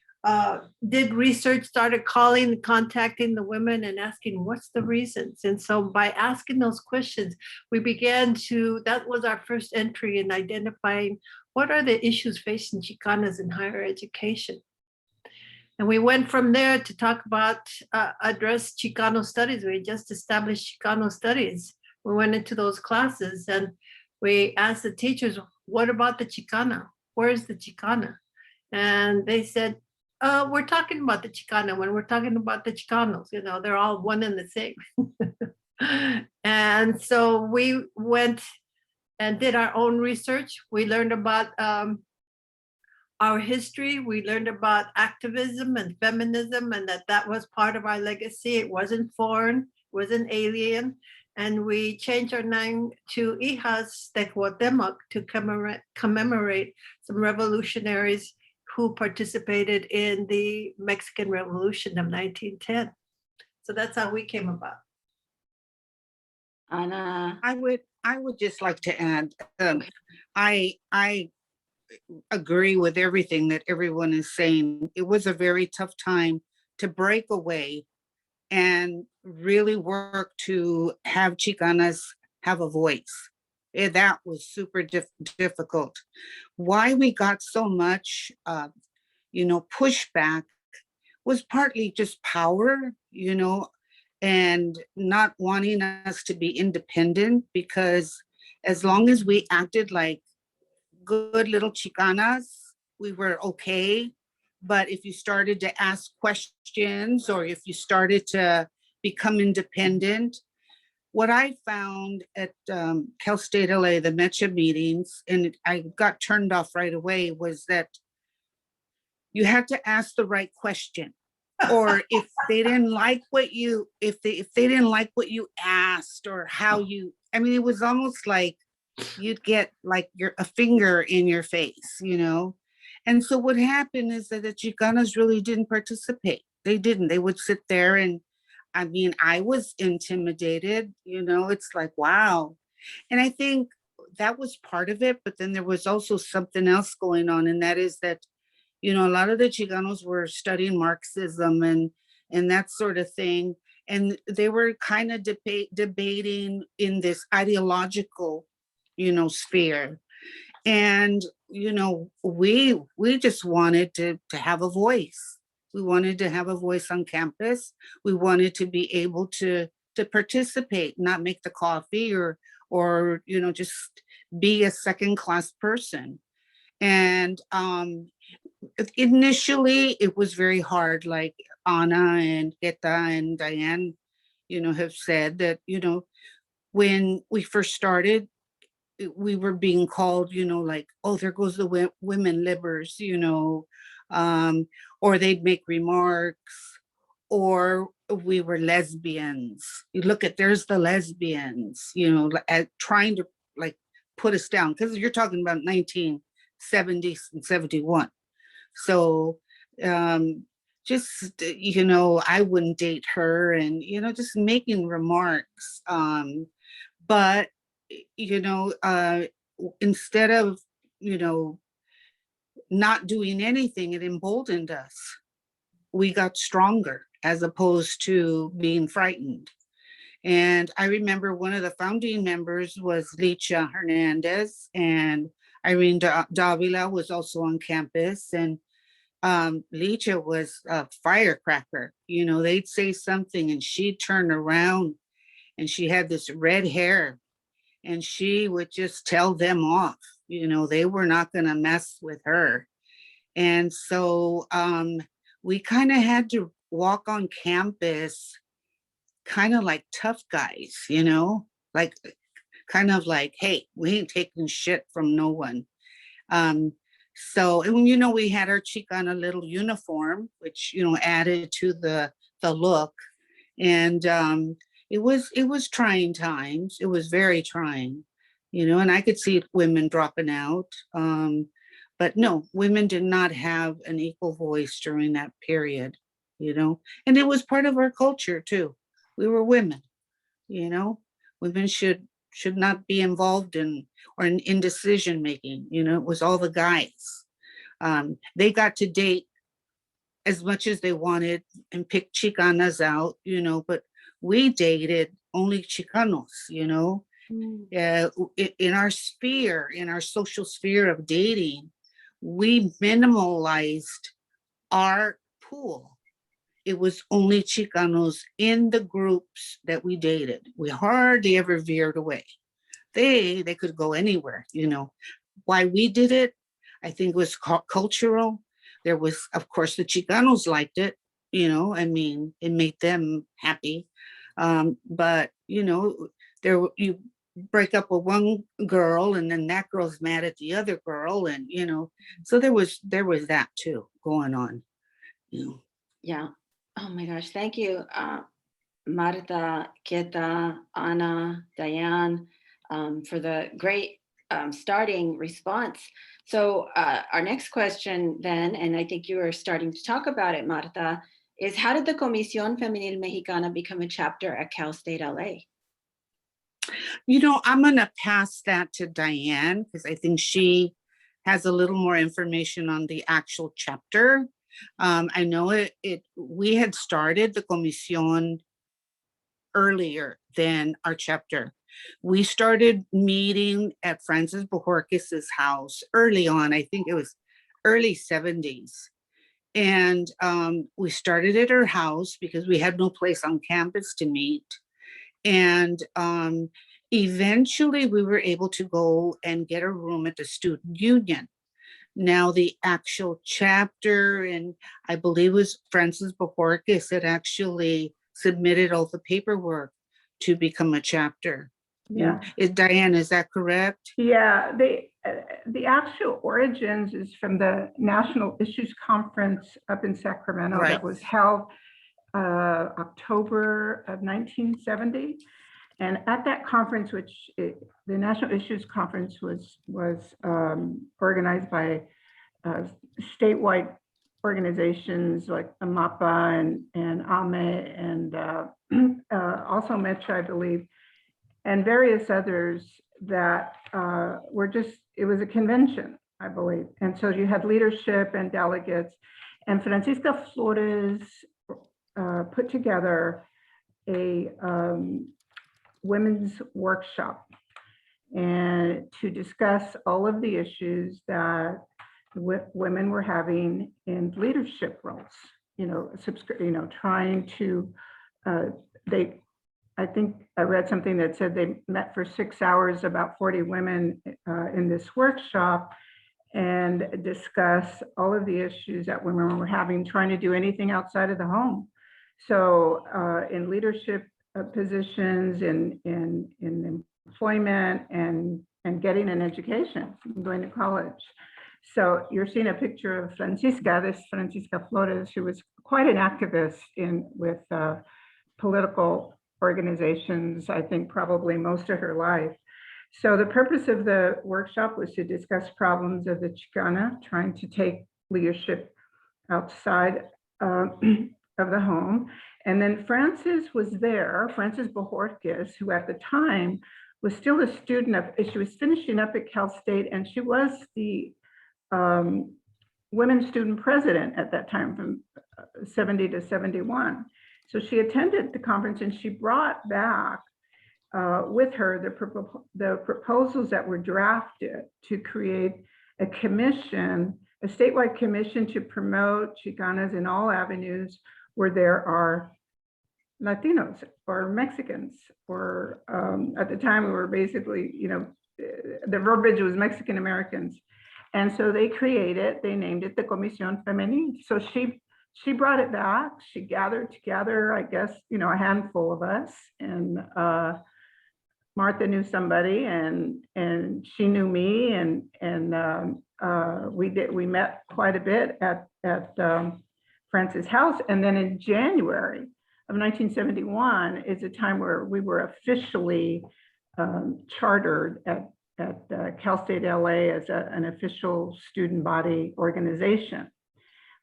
did research, started calling, contacting the women and asking what's the reasons. And so by asking those questions, we began to, that was our first entry in identifying what are the issues facing Chicanas in higher education. And we went from there to talk about, address Chicano studies. We just established Chicano studies. We went into those classes and we asked the teachers, what about the Chicana? Where's the Chicana? And they said, we're talking about the Chicana when we're talking about the Chicanos, they're all one and the same. And so we went and did our own research. We learned about our history. We learned about activism and feminism, and that was part of our legacy. It wasn't foreign, it wasn't alien. And we changed our name to Hijas de Cuauhtémoc to commemorate some revolutionaries who participated in the Mexican Revolution of 1910. So that's how we came about. Ana. I would just like to add, I agree with everything that everyone is saying. It was a very tough time to break away and really work to have Chicanas have a voice. That was super difficult. Why we got so much, pushback was partly just power, and not wanting us to be independent, because as long as we acted like good little Chicanas, we were okay. But if you started to ask questions or if you started to become independent, what I found at Cal State LA, the Mecha meetings, and I got turned off right away, was that you had to ask the right question. Or if they didn't like what you, if they didn't like what you asked or how you, it was almost like you'd get like a finger in your face, And so what happened is that the Chicanas really didn't participate. They didn't. They would sit there and, I was intimidated, it's like, wow. And I think that was part of it, but then there was also something else going on, and that is that, you know, a lot of the Chicanos were studying Marxism and that sort of thing, and they were kind of debating in this ideological, you know, sphere. And, you know, we just wanted to have a voice. We wanted to have a voice on campus. We wanted to be able to participate, not make the coffee or, you know, just be a second class person. And initially it was very hard, like Ana and Keta and Diane, you know, have said that, you know, when we first started, we were being called, you know, like, oh, there goes the women libbers, you know, or they'd make remarks, or we were lesbians. You look at, there's the lesbians, you know, trying to like put us down, because you're talking about 1970 and 71. So just, you know, I wouldn't date her, and, you know, just making remarks. But, you know, instead of, you know, not doing anything, it emboldened us. We got stronger as opposed to being frightened. And I remember one of the founding members was Licia Hernandez, and Irene Davila was also on campus. And Licia was a firecracker. You know, they'd say something and she'd turn around, and she had this red hair, and she would just tell them off. You know, they were not going to mess with her. And so we kind of had to walk on campus kind of like tough guys, you know, like kind of like, hey, we ain't taking shit from no one. So, and you know, we had our Chicana little uniform, which, you know, added to the look. And it was trying times. It was very trying, you know, and I could see women dropping out. But no, women did not have an equal voice during that period, you know, and it was part of our culture too. We were women, you know, women should not be involved in decision making. You know, it was all the guys. They got to date as much as they wanted and pick Chicanas out, you know, but we dated only Chicanos, you know. In our sphere, in our social sphere of dating, we minimalized our pool. It was only Chicanos in the groups that we dated. We hardly ever veered away. They could go anywhere, you know. Why we did it, I think, was cultural. There was, of course, the Chicanos liked it, you know. I mean, it made them happy. But, you know, you break up with one girl and then that girl's mad at the other girl, and, you know, so there was that too going on, you know. Yeah. Oh my gosh, thank you, Marta, Keta, Ana, Diane, for the great starting response. So our next question then, and I think you were starting to talk about it, Marta, is how did the Comisión Femenil Mexicana become a chapter at Cal State LA? You know, I'm going to pass that to Diane, because I think she has a little more information on the actual chapter. I know we had started the Comisión earlier than our chapter. We started meeting at Francis Bojorquez's house early on. I think it was early 70s. And we started at her house because we had no place on campus to meet. And eventually we were able to go and get a room at the student union. Now the actual chapter, and I believe it was Francis Bojorquez that actually submitted all the paperwork to become a chapter. Yeah. Diane, is that correct? Yeah, the actual origins is from the National Issues Conference up in Sacramento, right, that was held October of 1970. And at that conference, which the National Issues Conference was organized by statewide organizations like AMAPA and AME and also Metro, I believe, and various others. that were just, it was a convention, I believe. And so you had leadership and delegates, and Francisca Flores put together a women's workshop and to discuss all of the issues that women were having in leadership roles, trying to, I think I read something that said they met for 6 hours, about 40 women in this workshop, and discuss all of the issues that women were having, trying to do anything outside of the home. So in leadership positions, in employment, and getting an education, going to college. So you're seeing a picture of Francisca Flores, who was quite an activist with political organizations, I think probably most of her life. So the purpose of the workshop was to discuss problems of the Chicana, trying to take leadership outside of the home. And then Frances was there, Frances Bojorquez, who at the time was still a student she was finishing up at Cal State, and she was the women's student president at that time from 70 to 71. So she attended the conference, and she brought back with her the proposals that were drafted to create a commission, a statewide commission to promote Chicanas in all avenues where there are Latinos or Mexicans, or at the time we were basically, the verbiage was Mexican Americans. And so they named it the Comisión Feminista. So she brought it back. She gathered together, I guess, a handful of us, and Martha knew somebody, and she knew me, and we met quite a bit at Frances' house. And then in January of 1971 is a time where we were officially chartered at Cal State LA as an official student body organization,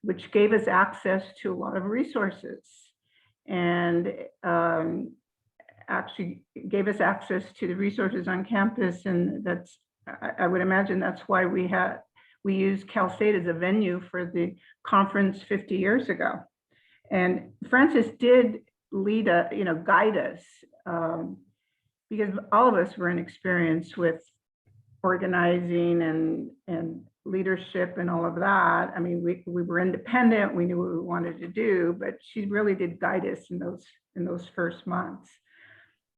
which gave us access to a lot of resources, and actually gave us access to the resources on campus. And I would imagine that's why we used Cal State as a venue for the conference 50 years ago. And Frances did guide us, because all of us were inexperienced with organizing and leadership and all of that. I mean, we were independent, we knew what we wanted to do, but she really did guide us in those first months.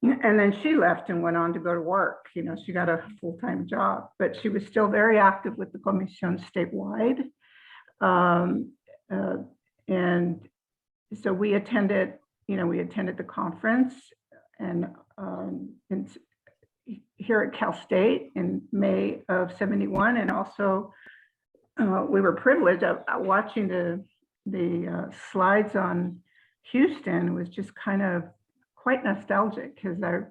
And then she left and went on to go to work. She got a full-time job, but she was still very active with the Comisión statewide. And so we attended the conference, and here at Cal State in May of 71. And also we were privileged of watching the slides on Houston. It was just kind of quite nostalgic, because I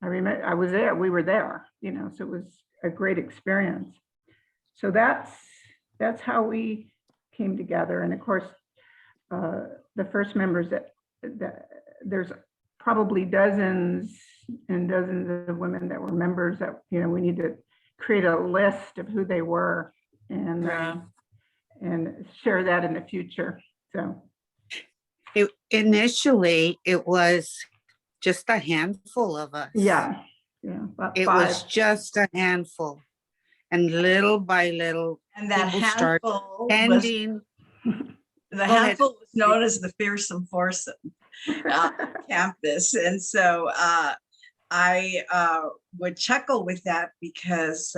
remember I was there, we were there, so it was a great experience. So that's how we came together. And of course, the first members that there's probably dozens and dozens of women that were members that, we need to create a list of who they were and share that in the future. So initially it was just a handful of us. Yeah. It was just a handful, and little by little, and that handful ending. The handful was known as the fearsome foursome campus. And so I would chuckle with that, because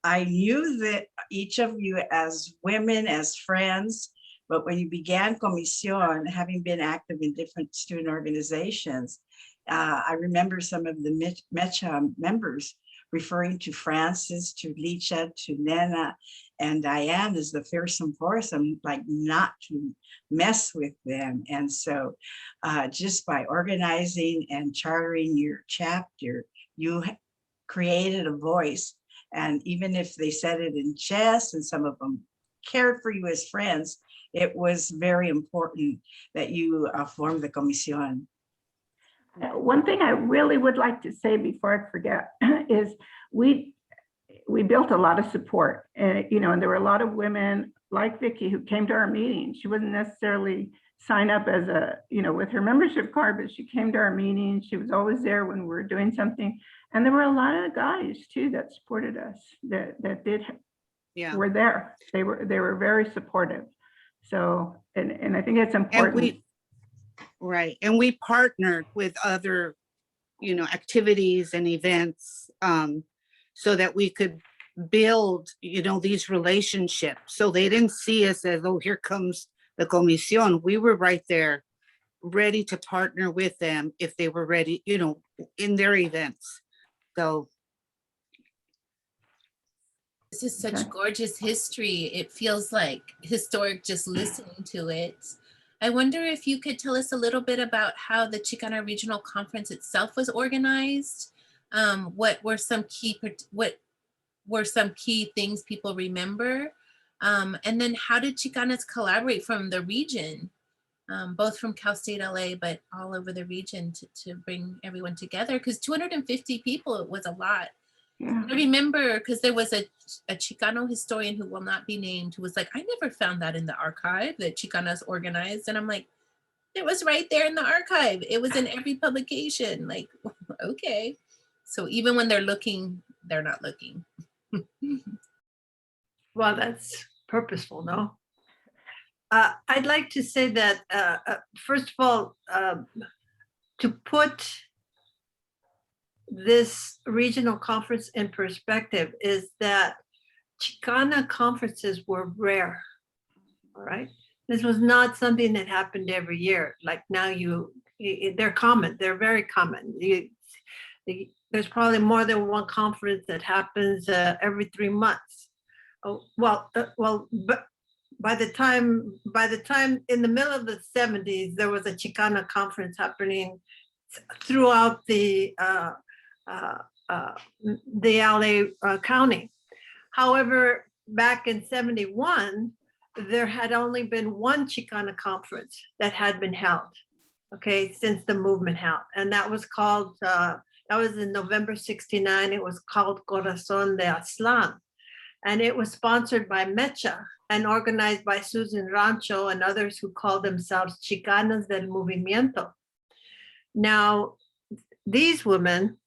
I knew that each of you as women, as friends, but when you began Comisión, having been active in different student organizations, I remember some of the Mecha members referring to Frances, to Licia, to Nena, and Diane as the fearsome foursome, like not to mess with them. And so just by organizing and chartering your chapter, you created a voice. And even if they said it in jest and some of them cared for you as friends, it was very important that you formed the Comisión. One thing I really would like to say before I forget is we built a lot of support, and and there were a lot of women like Vickie who came to our meetings. She wasn't necessarily signed up as a with her membership card, but she came to our meetings. She was always there when we were doing something, and there were a lot of guys too that supported us, that did were there. They were very supportive. So and I think it's important. Right. And we partnered with other, activities and events so that we could build, these relationships. So they didn't see us as, oh, here comes the comisión. We were right there, ready to partner with them if they were ready, in their events. So. This is such gorgeous history. It feels like historic just listening to it. I wonder if you could tell us a little bit about how the Chicana Regional Conference itself was organized. What were some key things people remember? And then how did Chicanas collaborate from the region, both from Cal State LA, but all over the region to bring everyone together? Because 250 people, it was a lot. Yeah. I remember because there was a Chicano historian who will not be named who was like, I never found that in the archive that Chicanas organized. And I'm like, it was right there in the archive. It was in every publication. Like, okay. So even when they're looking, they're not looking. Well, that's purposeful, no? I'd like to say that, first of all, to put this regional conference in perspective is that Chicana conferences were rare, all right? This was not something that happened every year. Like now they're common, they're very common. There's probably more than one conference that happens every 3 months. Oh, but by the time in the middle of the 70s, there was a Chicana conference happening throughout the LA County. However, back in 71, there had only been one Chicana conference that had been held, okay, since the movement held. And that was called, that was in November 69, it was called Corazón de Aztlán. And it was sponsored by Mecha and organized by Susan Rancho and others who called themselves Chicanas del Movimiento. Now, these women,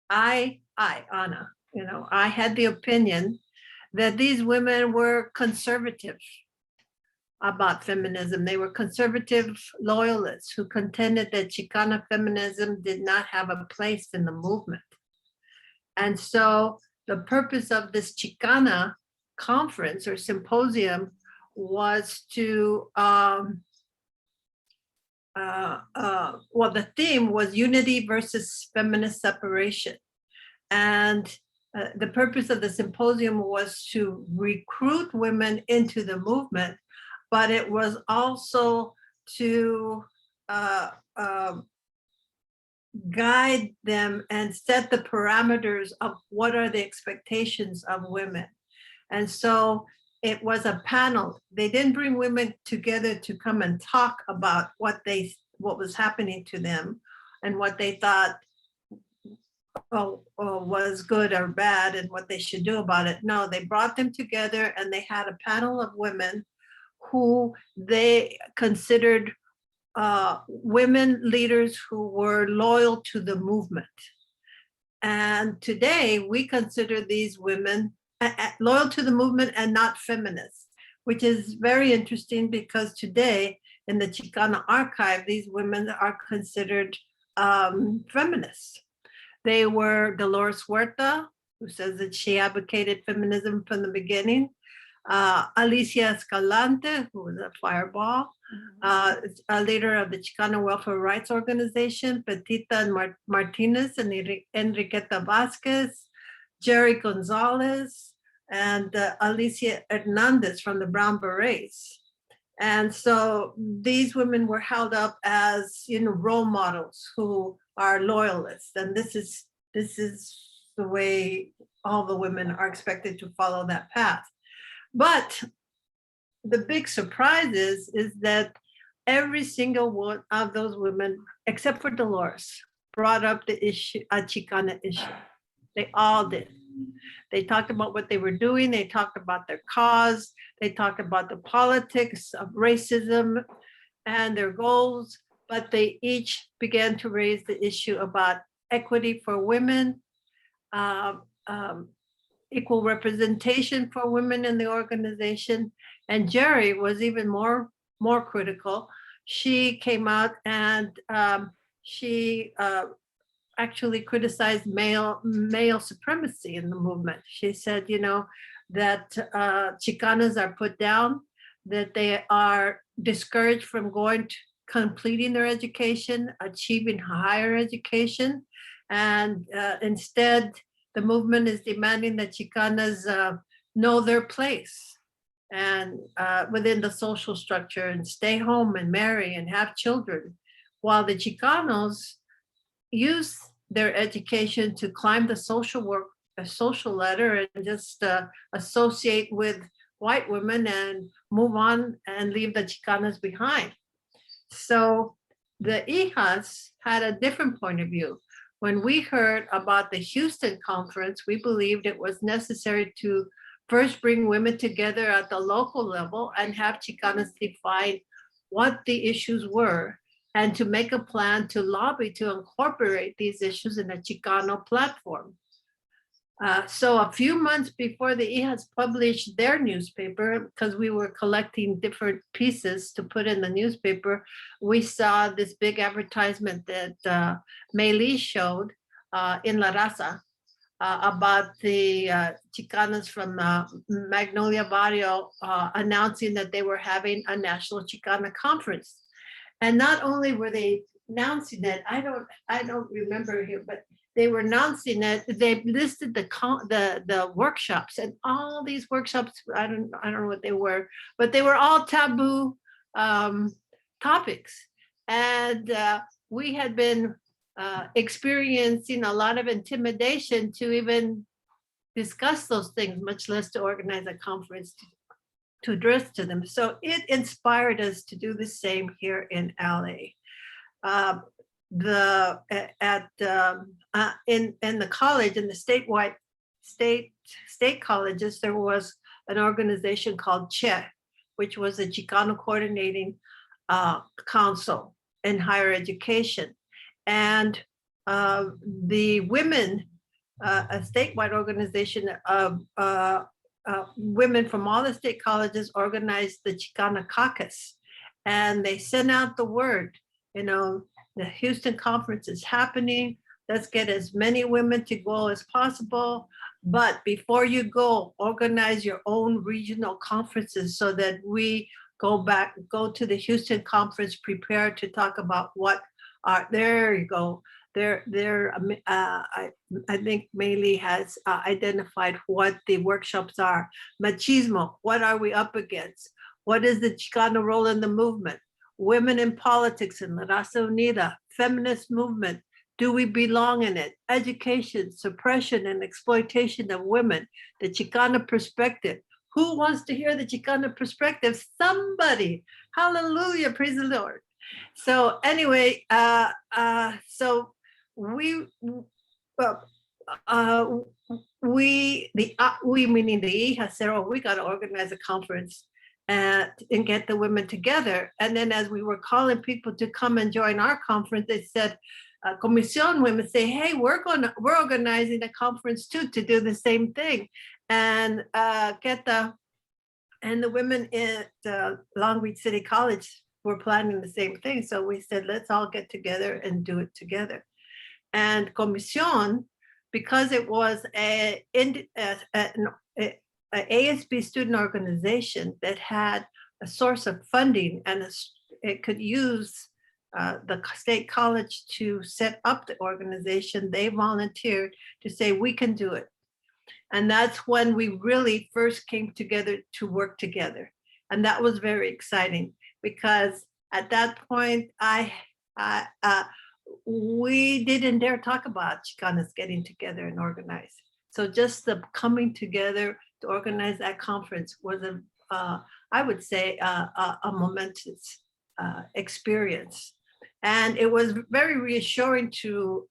Ana, I had the opinion that these women were conservative about feminism. They were conservative loyalists who contended that Chicana feminism did not have a place in the movement. And so the purpose of this Chicana conference or symposium was to, the theme was unity versus feminist separation. And the purpose of the symposium was to recruit women into the movement, but it was also to guide them and set the parameters of what are the expectations of women. And so it was a panel. They didn't bring women together to come and talk about what was happening to them and what they thought was good or bad and what they should do about it. No, they brought them together and they had a panel of women who they considered women leaders who were loyal to the movement. And today we consider these women loyal to the movement and not feminists, which is very interesting because today in the Chicana archive, these women are considered feminists. They were Dolores Huerta, who says that she advocated feminism from the beginning. Licia Escalante, who was a fireball, a leader of the Chicano Welfare Rights Organization, Petita and Martinez and Enriqueta Vasquez, Jerry Gonzalez, and Alicia Hernandez from the Brown Berets. And so these women were held up as role models who are loyalists. And this is the way all the women are expected to follow that path. But the big surprise is that every single one of those women, except for Dolores, brought up the issue, a Chicana issue. They all did. They talked about what they were doing. They talked about their cause. They talked about the politics of racism and their goals, but they each began to raise the issue about equity for women, equal representation for women in the organization. And Jerry was even more critical. She came out and she actually criticized male supremacy in the movement. She said, you know, that Chicanas are put down, that they are discouraged from completing their education, achieving higher education, and instead the movement is demanding that Chicanas know their place and within the social structure and stay home and marry and have children, while the Chicanos use their education to climb the social ladder and just associate with white women and move on and leave the Chicanas behind. So the hijas had a different point of view. When we heard about the Houston conference, we believed it was necessary to first bring women together at the local level and have Chicanas define what the issues were, and to make a plan to lobby to incorporate these issues in a Chicano platform. So a few months before the hijas published their newspaper, because we were collecting different pieces to put in the newspaper, we saw this big advertisement that Maylei showed in La Raza about the Chicanas from Magnolia Barrio announcing that they were having a national Chicana conference. And not only were they announcing it, I don't remember here, but they were announcing it. They listed the workshops, and all these workshops, I don't know what they were, but they were all taboo topics. And we had been experiencing a lot of intimidation to even discuss those things, much less to organize a conference to address to them. So it inspired us to do the same here in LA. In the college, in the statewide state colleges, there was an organization called CHE, which was a Chicano Coordinating Council in higher education. And the women, a statewide organization of women from all the state colleges, organized the Chicana Caucus. And they sent out the word, you know, the Houston conference is happening. Let's get as many women to go as possible. But before you go, organize your own regional conferences so that we go to the Houston conference prepared to talk about what are, there you go. I think Maylei has identified what the workshops are. Machismo, what are we up against? What is the Chicano role in the movement? Women in politics in La Raza Unida, feminist movement, do we belong in it? Education, suppression, and exploitation of women, the Chicana perspective. Who wants to hear the Chicana perspective? Somebody. Hallelujah, praise the Lord. So anyway, so we meaning the hijas said, oh, we got to organize a conference and get the women together. And then as we were calling people to come and join our conference, they said, Comisión women say, hey, we're organizing a conference too to do the same thing. And Keta and the women at Long Beach City College were planning the same thing. So we said, let's all get together and do it together. And Comisión, because it was an ASB student organization that had a source of funding and it could use the state college to set up the organization, they volunteered to say, we can do it. And that's when we really first came together to work together. And that was very exciting because at that point, we didn't dare talk about Chicanas getting together and organize. So just the coming together to organize that conference was I would say, a momentous experience. And it was very reassuring to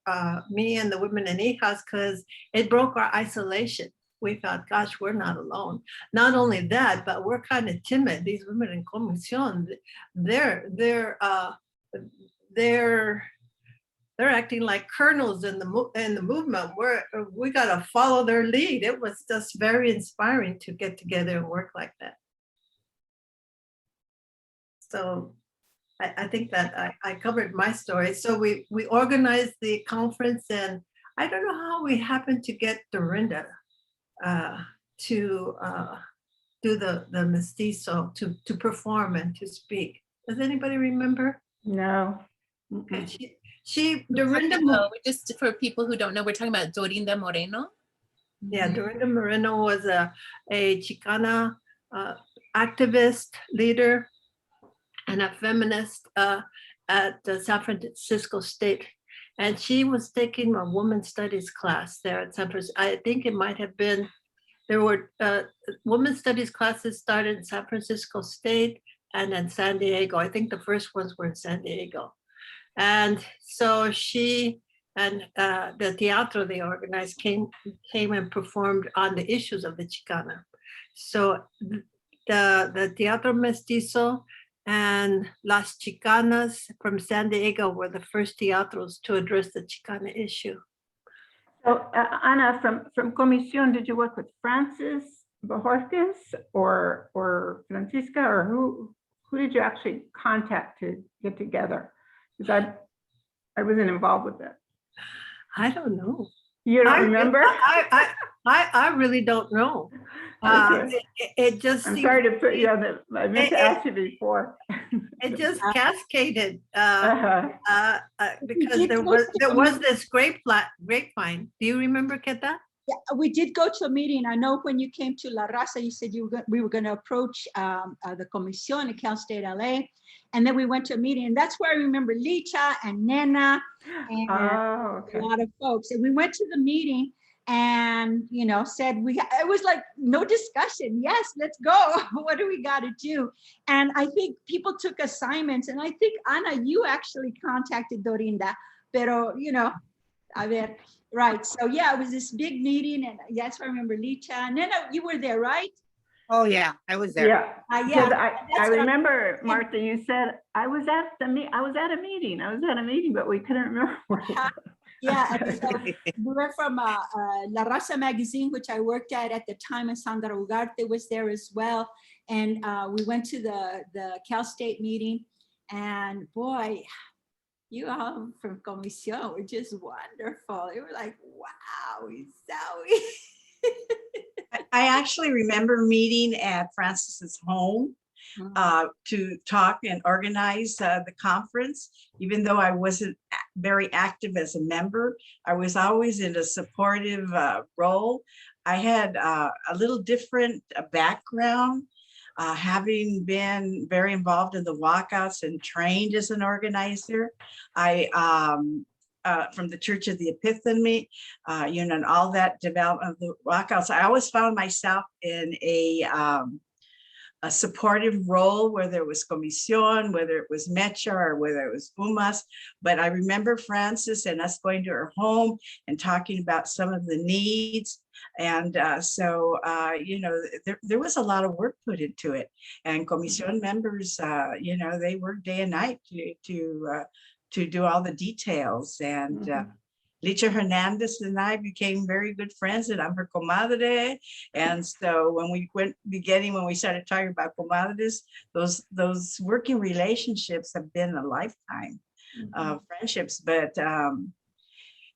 me and the women in Hijas because it broke our isolation. We thought, gosh, we're not alone. Not only that, but we're kind of timid. These women in Comisión, they're acting like colonels in the movement. We got to follow their lead. It was just very inspiring to get together and work like that. So I think that I covered my story. So we organized the conference, and I don't know how we happened to get Dorinda to do the mestizo, to perform and to speak. Does anybody remember? No. Okay. Dorinda, just for people who don't know, we're talking about Dorinda Moreno. Yeah, Dorinda Moreno was a Chicana activist, leader, and a feminist at the San Francisco State. And she was taking a women's studies class there at San Francisco. I think it might have been, there were women's studies classes started in San Francisco State and then San Diego. I think the first ones were in San Diego. And so she and the teatro they organized came and performed on the issues of the Chicana. So the Teatro Mestizo and Las Chicanas from San Diego were the first teatros to address the Chicana issue. So Ana, from Comisión, did you work with Francis Bojorquez or Francisca, or who did you actually contact to get together? Because I wasn't involved with that. I don't know. You don't remember? I really don't know. Okay. It just. I'm sorry to put you on the. I meant to ask you before. It just cascaded because there was this grapevine. Do you remember, Keta? Yeah, we did go to a meeting. I know when you came to La Raza, you said we were going to approach the Comisión in Cal State LA. And then we went to a meeting, and that's where I remember Licia and Nena and a lot of folks. And we went to the meeting and, said it was like no discussion. Yes, let's go. What do we got to do? And I think people took assignments. And I think, Ana, you actually contacted Dorinda, pero, a ver. Right. So yeah, it was this big meeting, and yes, I remember Licia. Nena, you were there, right? Oh yeah, I was there. Yeah. Yeah. I remember, Martha, you said I was at a meeting, but we couldn't remember where it was. Yeah. And so we were from La Raza magazine, which I worked at the time, and Sandra Ugarte was there as well. And we went to the Cal State meeting, and boy, you all from Comisión were just wonderful. They were like, wow, Zoe. I actually remember meeting at Francis's home to talk and organize the conference. Even though I wasn't very active as a member, I was always in a supportive role. I had a little different background. Having been very involved in the walkouts and trained as an organizer, I from the Church of the Epiphany, and all that development of the walkouts, I always found myself in a supportive role, whether it was Comisión, whether it was Mecha, or whether it was UMAS. But I remember Francis and us going to her home and talking about some of the needs. And so, there was a lot of work put into it. And Comisión members, they worked day and night to do all the details. And Licia Hernandez and I became very good friends, and I'm her comadre. And so when we started talking about comadres, those working relationships have been a lifetime of friendships. But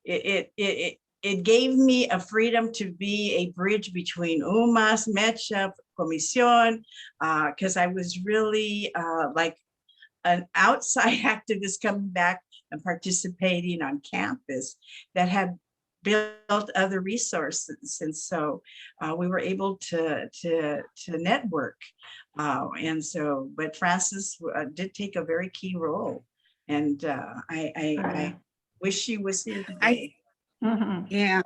it gave me a freedom to be a bridge between UMAS, Mecha, Comisión, because I was really like an outside activist coming back and participating on campus that had built other resources. And so we were able to network. But Francis did take a very key role. And I wish she was here today. Yeah,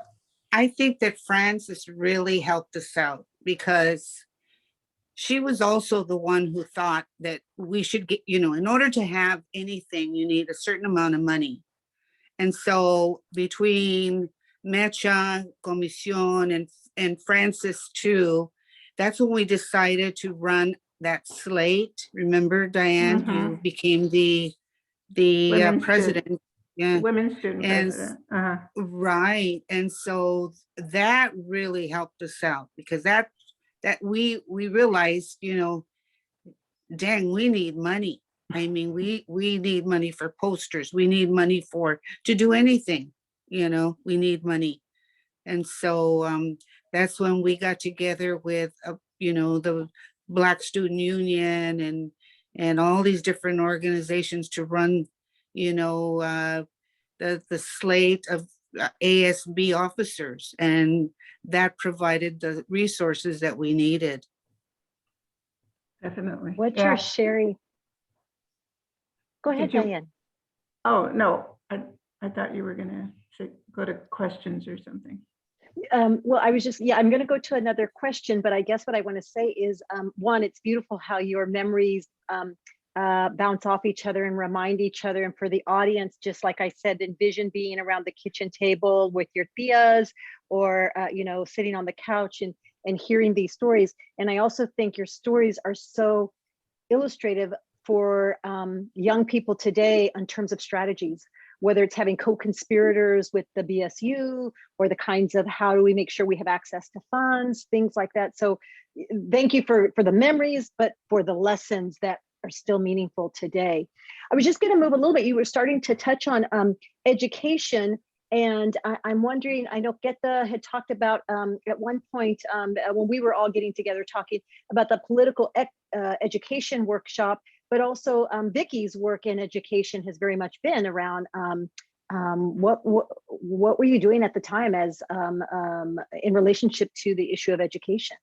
I think that Francis really helped us out because she was also the one who thought that we should get, you know, in order to have anything, you need a certain amount of money. And so between Mecha, Comisión, and Francis too, that's when we decided to run that slate. Remember, Diane, you became the president. Yeah. Women's student president. Right. And so that really helped us out, because that we realized, you know, dang, we need money. I mean, we need money for posters. We need money to do anything, you know, we need money. And so that's when we got together with, you know, the Black Student Union and all these different organizations to run, you know, the slate of ASB officers, and that provided the resources that we needed. Definitely. What you're sharing. Go ahead, Diane. Oh, no, I thought you were going to go to questions or something. Well, I was just, I'm going to go to another question, but I guess what I want to say is, one, it's beautiful how your memories bounce off each other and remind each other. And for the audience, just like I said, envision being around the kitchen table with your tias, or, you know, sitting on the couch and hearing these stories. And I also think your stories are so illustrative for young people today in terms of strategies, whether it's having co-conspirators with the BSU, or the kinds of how do we make sure we have access to funds, things like that. So thank you for the memories, but for the lessons that are still meaningful today. I was just going to move a little bit. You were starting to touch on education. And I'm wondering, I know Keta had talked about at one point when we were all getting together talking about the political education workshop, but also Vickie's work in education has very much been around what were you doing at the time as in relationship to the issue of education?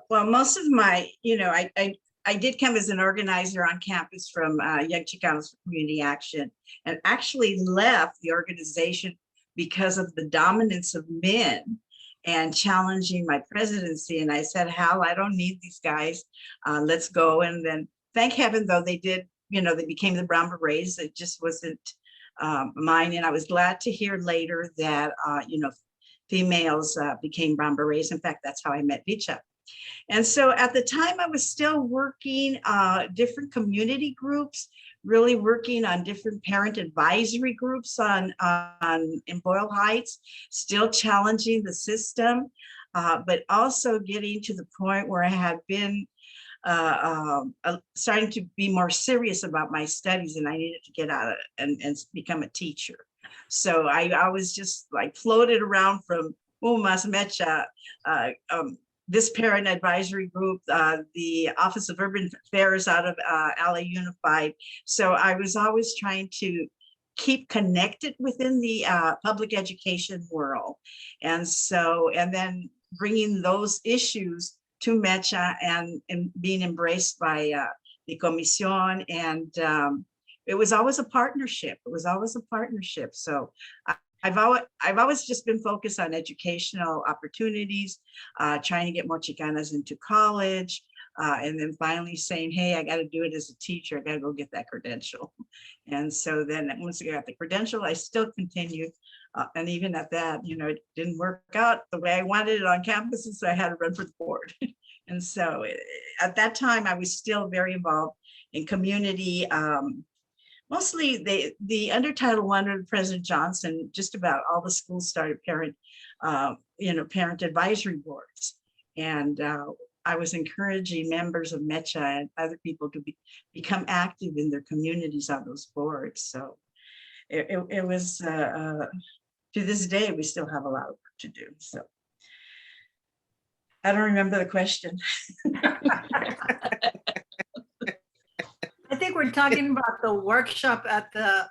Well, most of my, you know, I did come as an organizer on campus from Young Chicanos for Community Action, and actually left the organization because of the dominance of men and challenging my presidency. And I said, Hal, I don't need these guys. Let's go. And then thank heaven, though, they did, you know, they became the Brown Berets. It just wasn't mine. And I was glad to hear later that, you know, females became Brown Berets. In fact, that's how I met Licia. And so at the time I was still working different community groups, really working on different parent advisory groups in Boyle Heights, still challenging the system, but also getting to the point where I had been starting to be more serious about my studies, and I needed to get out and become a teacher. So I was just like floated around from Umas Mecha, this parent advisory group, the Office of Urban Affairs out of LA Unified. So I was always trying to keep connected within the public education world. And so, and then bringing those issues to Mecha and being embraced by the Comisión. And it was always a partnership. It was always a partnership. So I've always just been focused on educational opportunities, trying to get more Chicanas into college, and then finally saying, hey, I got to do it as a teacher. I got to go get that credential. And so then once I got the credential, I still continued. And even at that, you know, it didn't work out the way I wanted it on campus, and so I had to run for the board. And so at that time, I was still very involved in community. Mostly the under Title I under President Johnson, just about all the schools started parent advisory boards. And I was encouraging members of Mecha and other people to become active in their communities on those boards. So it was, to this day, we still have a lot of work to do. So I don't remember the question. I think we're talking about the workshops that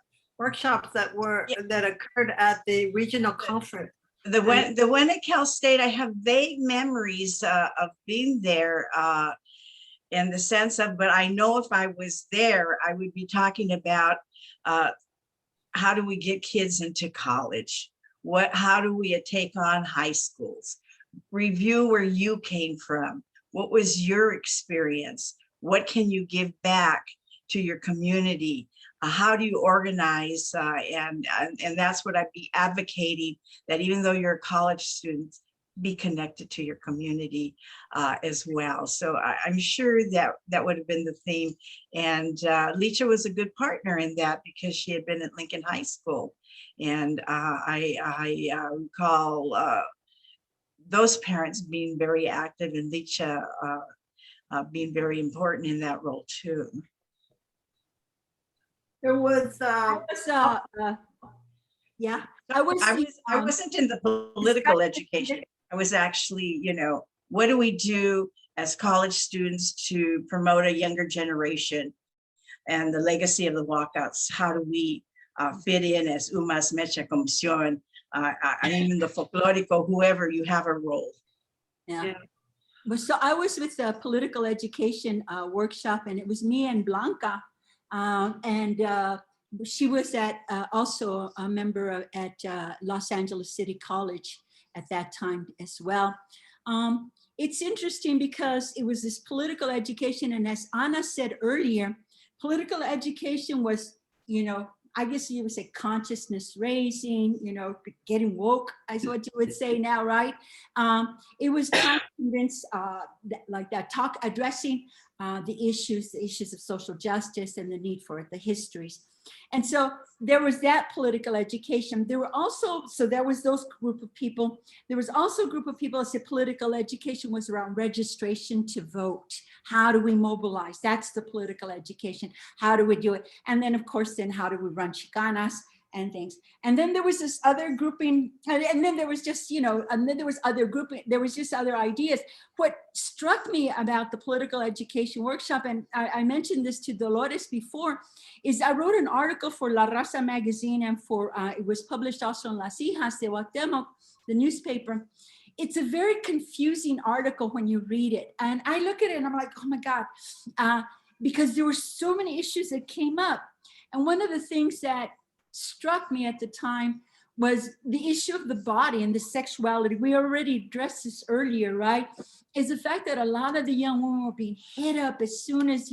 occurred at the regional conference. The one at Cal State, I have vague memories of being there in the sense of, but I know if I was there, I would be talking about how do we get kids into college? How do we take on high schools? Review where you came from. What was your experience? What can you give back to your community? How do you organize? And that's what I'd be advocating, that even though you're a college student, be connected to your community as well. So I'm sure that would have been the theme. And Licia was a good partner in that because she had been at Lincoln High School. And I recall those parents being very active and Licia being very important in that role too. There was, yeah, I wasn't in the political education. I was actually, what do we do as college students to promote a younger generation and the legacy of the walkouts? How do we fit in as UMAS, Mecha, Comisión, and even the folklorico, whoever, you have a role. Yeah. But so I was with the political education workshop, and it was me and Blanca, and she was also a member at Los Angeles City College at that time as well. It's interesting because it was this political education, and as Ana said earlier, political education was, I guess you would say consciousness raising, getting woke, is what you would say now, right? It was confidence, addressing the issues of social justice and the need for it, the histories. And so there was that political education. There were also, so there was those group of people. There was also a group of people that said political education was around registration to vote. How do we mobilize? That's the political education. How do we do it? And then of course, then how do we run Chicanas and things? And then there was this other grouping, and then there was just, and then there was other grouping, there was just other ideas. What struck me about the political education workshop, and I mentioned this to Dolores before, is I wrote an article for La Raza magazine, and for it was published also in Las Hijas de Guatemala, the newspaper. It's a very confusing article when you read it. And I look at it and I'm like, oh my God, because there were so many issues that came up. And one of the things that struck me at the time was the issue of the body and the sexuality. We already addressed this earlier, right? Is the fact that a lot of the young women were being hit up as soon as,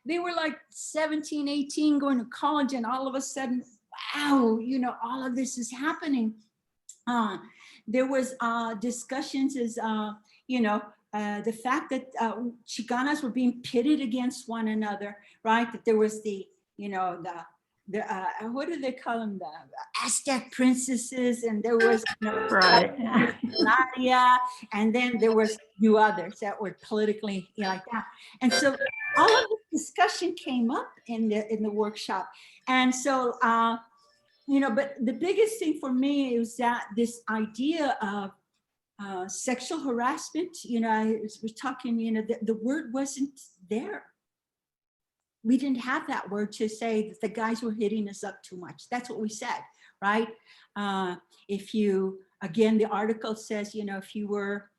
they were like 17, 18, going to college, and all of a sudden, wow, all of this is happening. There was discussions as, the fact that Chicanas were being pitted against one another, right? That there was the what do they call them? The Aztec princesses, and there was right. Nadia, and then there was you others that were politically like that. And so all of this discussion came up in the workshop. And so but the biggest thing for me was that this idea of sexual harassment, we're talking, the word wasn't there. We didn't have that word to say that the guys were hitting us up too much. That's what we said, right? If you, again, the article says, if you were,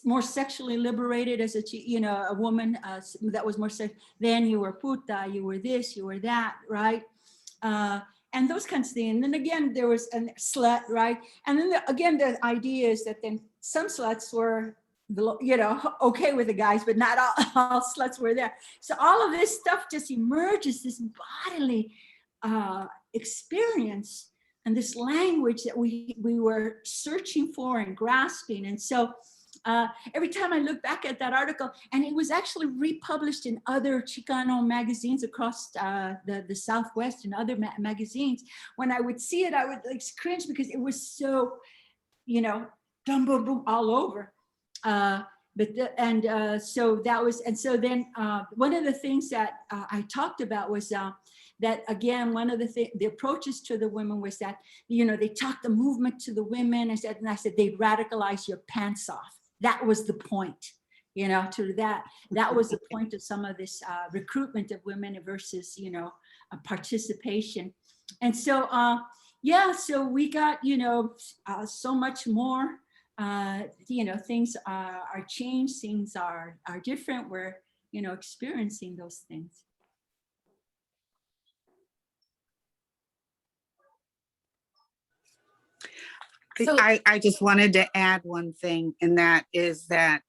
more sexually liberated as a woman that was more sex, then you were puta, you were this, you were that, right? And those kinds of things. And then again, there was a slut, right? And then again, the idea is that then some sluts were, okay with the guys, but not all sluts were there. So all of this stuff just emerges, this bodily experience and this language that we were searching for and grasping. And so every time I look back at that article, and it was actually republished in other Chicano magazines across the Southwest and other magazines, when I would see it, I would like cringe because it was so, boom, boom, boom, all over. So that was, and so then one of the things that I talked about was that, again, one of the approaches to the women was that, they taught the movement to the women, and I said, they radicalize your pants off. That was the point, to that was the point of some of this recruitment of women versus, participation. And so, so we got, so much more. Things are changed, things are different. We're, experiencing those things. So- I just wanted to add one thing, and that is that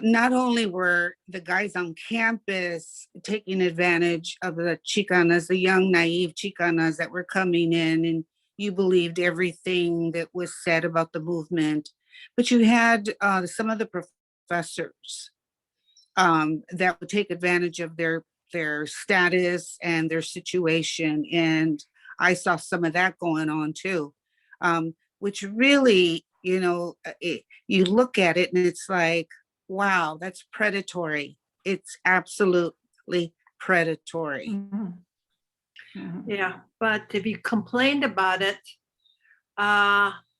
not only were the guys on campus taking advantage of the Chicanas, the young, naive Chicanas that were coming in, and you believed everything that was said about the movement, but you had some of the professors that would take advantage of their status and their situation. And I saw some of that going on too, which really, you know, you look at it and it's like, wow, that's predatory. It's absolutely predatory. Mhm. Mhm. Yeah, but if you complained about it,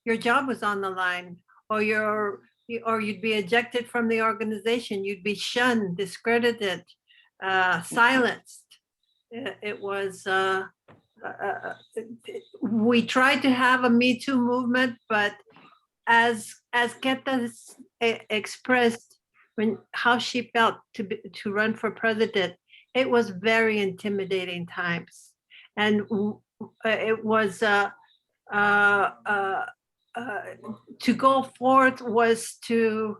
your job was on the line, or you'd be ejected from the organization. You'd be shunned, discredited, silenced. It was. We tried to have a Me Too movement, but as Keta expressed when how she felt to run for president, it was very intimidating times, and it was to go forth was to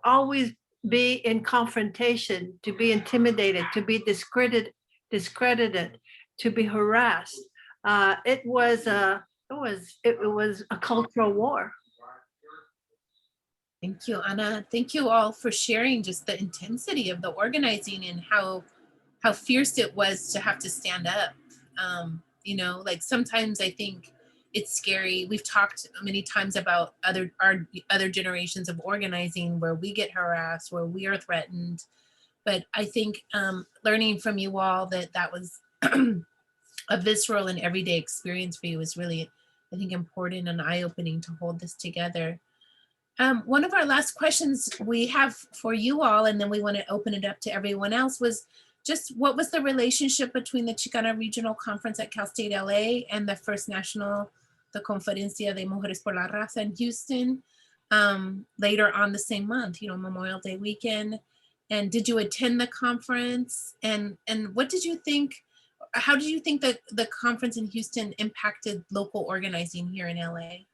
always be in confrontation, to be intimidated, to be discredited, to be harassed. It was a cultural war. Thank you, Ana. Thank you all for sharing just the intensity of the organizing and how fierce it was to have to stand up. You know, like sometimes I think it's scary. We've talked many times about our other generations of organizing where we get harassed, where we are threatened. But I think learning from you all that was a visceral and everyday experience for you is really, I think, important and eye-opening to hold this together. One of our last questions we have for you all, and then we want to open it up to everyone else, was just what was the relationship between the Chicana Regional Conference at Cal State LA and the First National, the Conferencia de Mujeres por la Raza in Houston, later on the same month, you know, Memorial Day weekend? And did you attend the conference? And what did you think, how did you think that the conference in Houston impacted local organizing here in LA?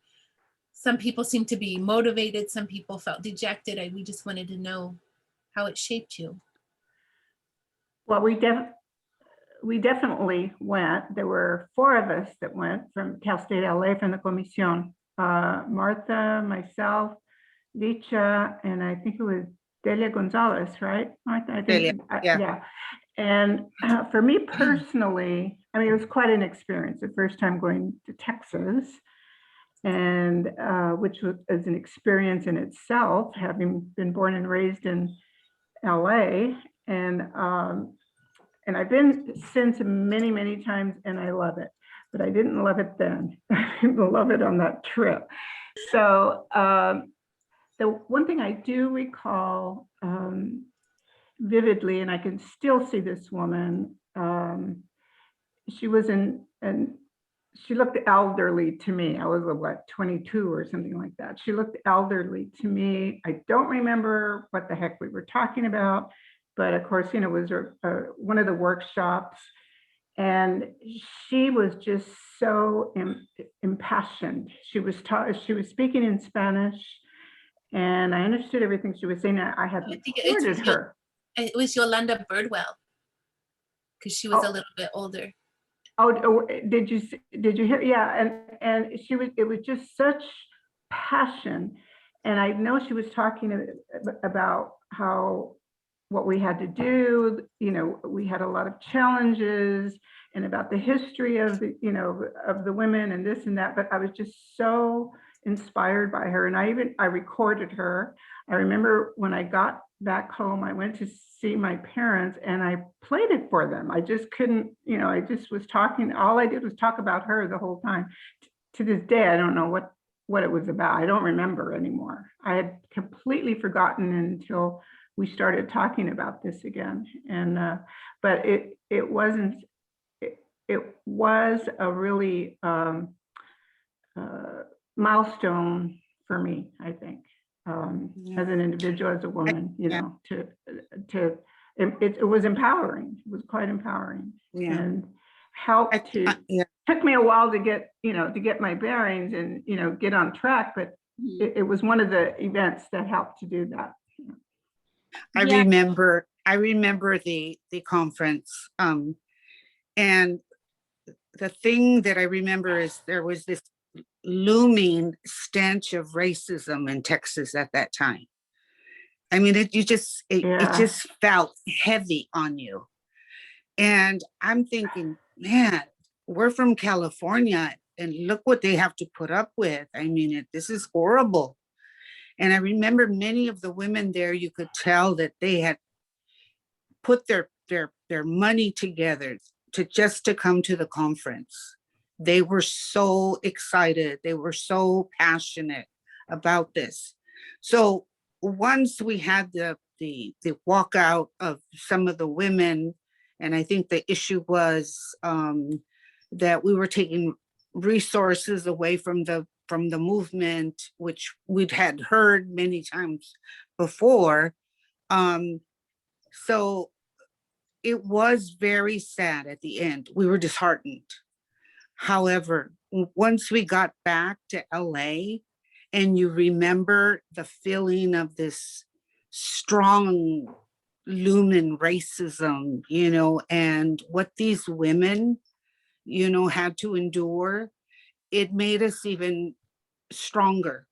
Some people seem to be motivated, some people felt dejected. We just wanted to know how it shaped you. Well, we definitely went. There were 4 of us that went from Cal State LA from the Comisión. Martha, myself, Licia, and I think it was Delia Gonzalez, right? Martha, I think, Delia, yeah. Yeah. And for me personally, I mean, it was quite an experience. The first time going to Texas, and which was an experience in itself, having been born and raised in LA. And I've been since many times, and I love it, but I didn't love it then. I didn't love it on that trip. So the one thing I do recall vividly, and I can still see this woman, she was she looked elderly to me. I was what, 22 or something like that. She looked elderly to me. I don't remember what the heck we were talking about, but of course, you know, it was one of the workshops, and she was just so impassioned. She was speaking in Spanish, and I understood everything she was saying. I had recorded her. It was Yolanda Birdwell, because she was a little bit older. Oh, did you hear? Yeah, and it was just such passion, and I know she was talking about what we had to do. You know, we had a lot of challenges, and about the history of the women and this and that. But I was just so inspired by her, and I recorded her. I remember when I got back home, I went to see my parents and I played it for them. I just couldn't, you know, I just was talking. All I did was talk about her the whole time. To this day, I don't know what it was about. I don't remember anymore. I had completely forgotten until we started talking about this again. And but it was a really milestone for me, I think. As an individual, as a woman, you know, it was empowering. It was quite empowering, and helped to took me a while to get my bearings and, get on track, but it was one of the events that helped to do that. I remember the conference. And the thing that I remember is there was this looming stench of racism in Texas at that time. I mean, it just felt heavy on you. And I'm thinking, man, we're from California and look what they have to put up with. I mean, this is horrible. And I remember many of the women there, you could tell that they had put their money together to come to the conference. They were so excited. They were so passionate about this. So once we had the walkout of some of the women, and I think the issue was that we were taking resources away from the movement, which we'd had heard many times before. So it was very sad at the end. We were disheartened. However, once we got back to LA, and you remember the feeling of this strong looming racism, and what these women, had to endure, it made us even stronger.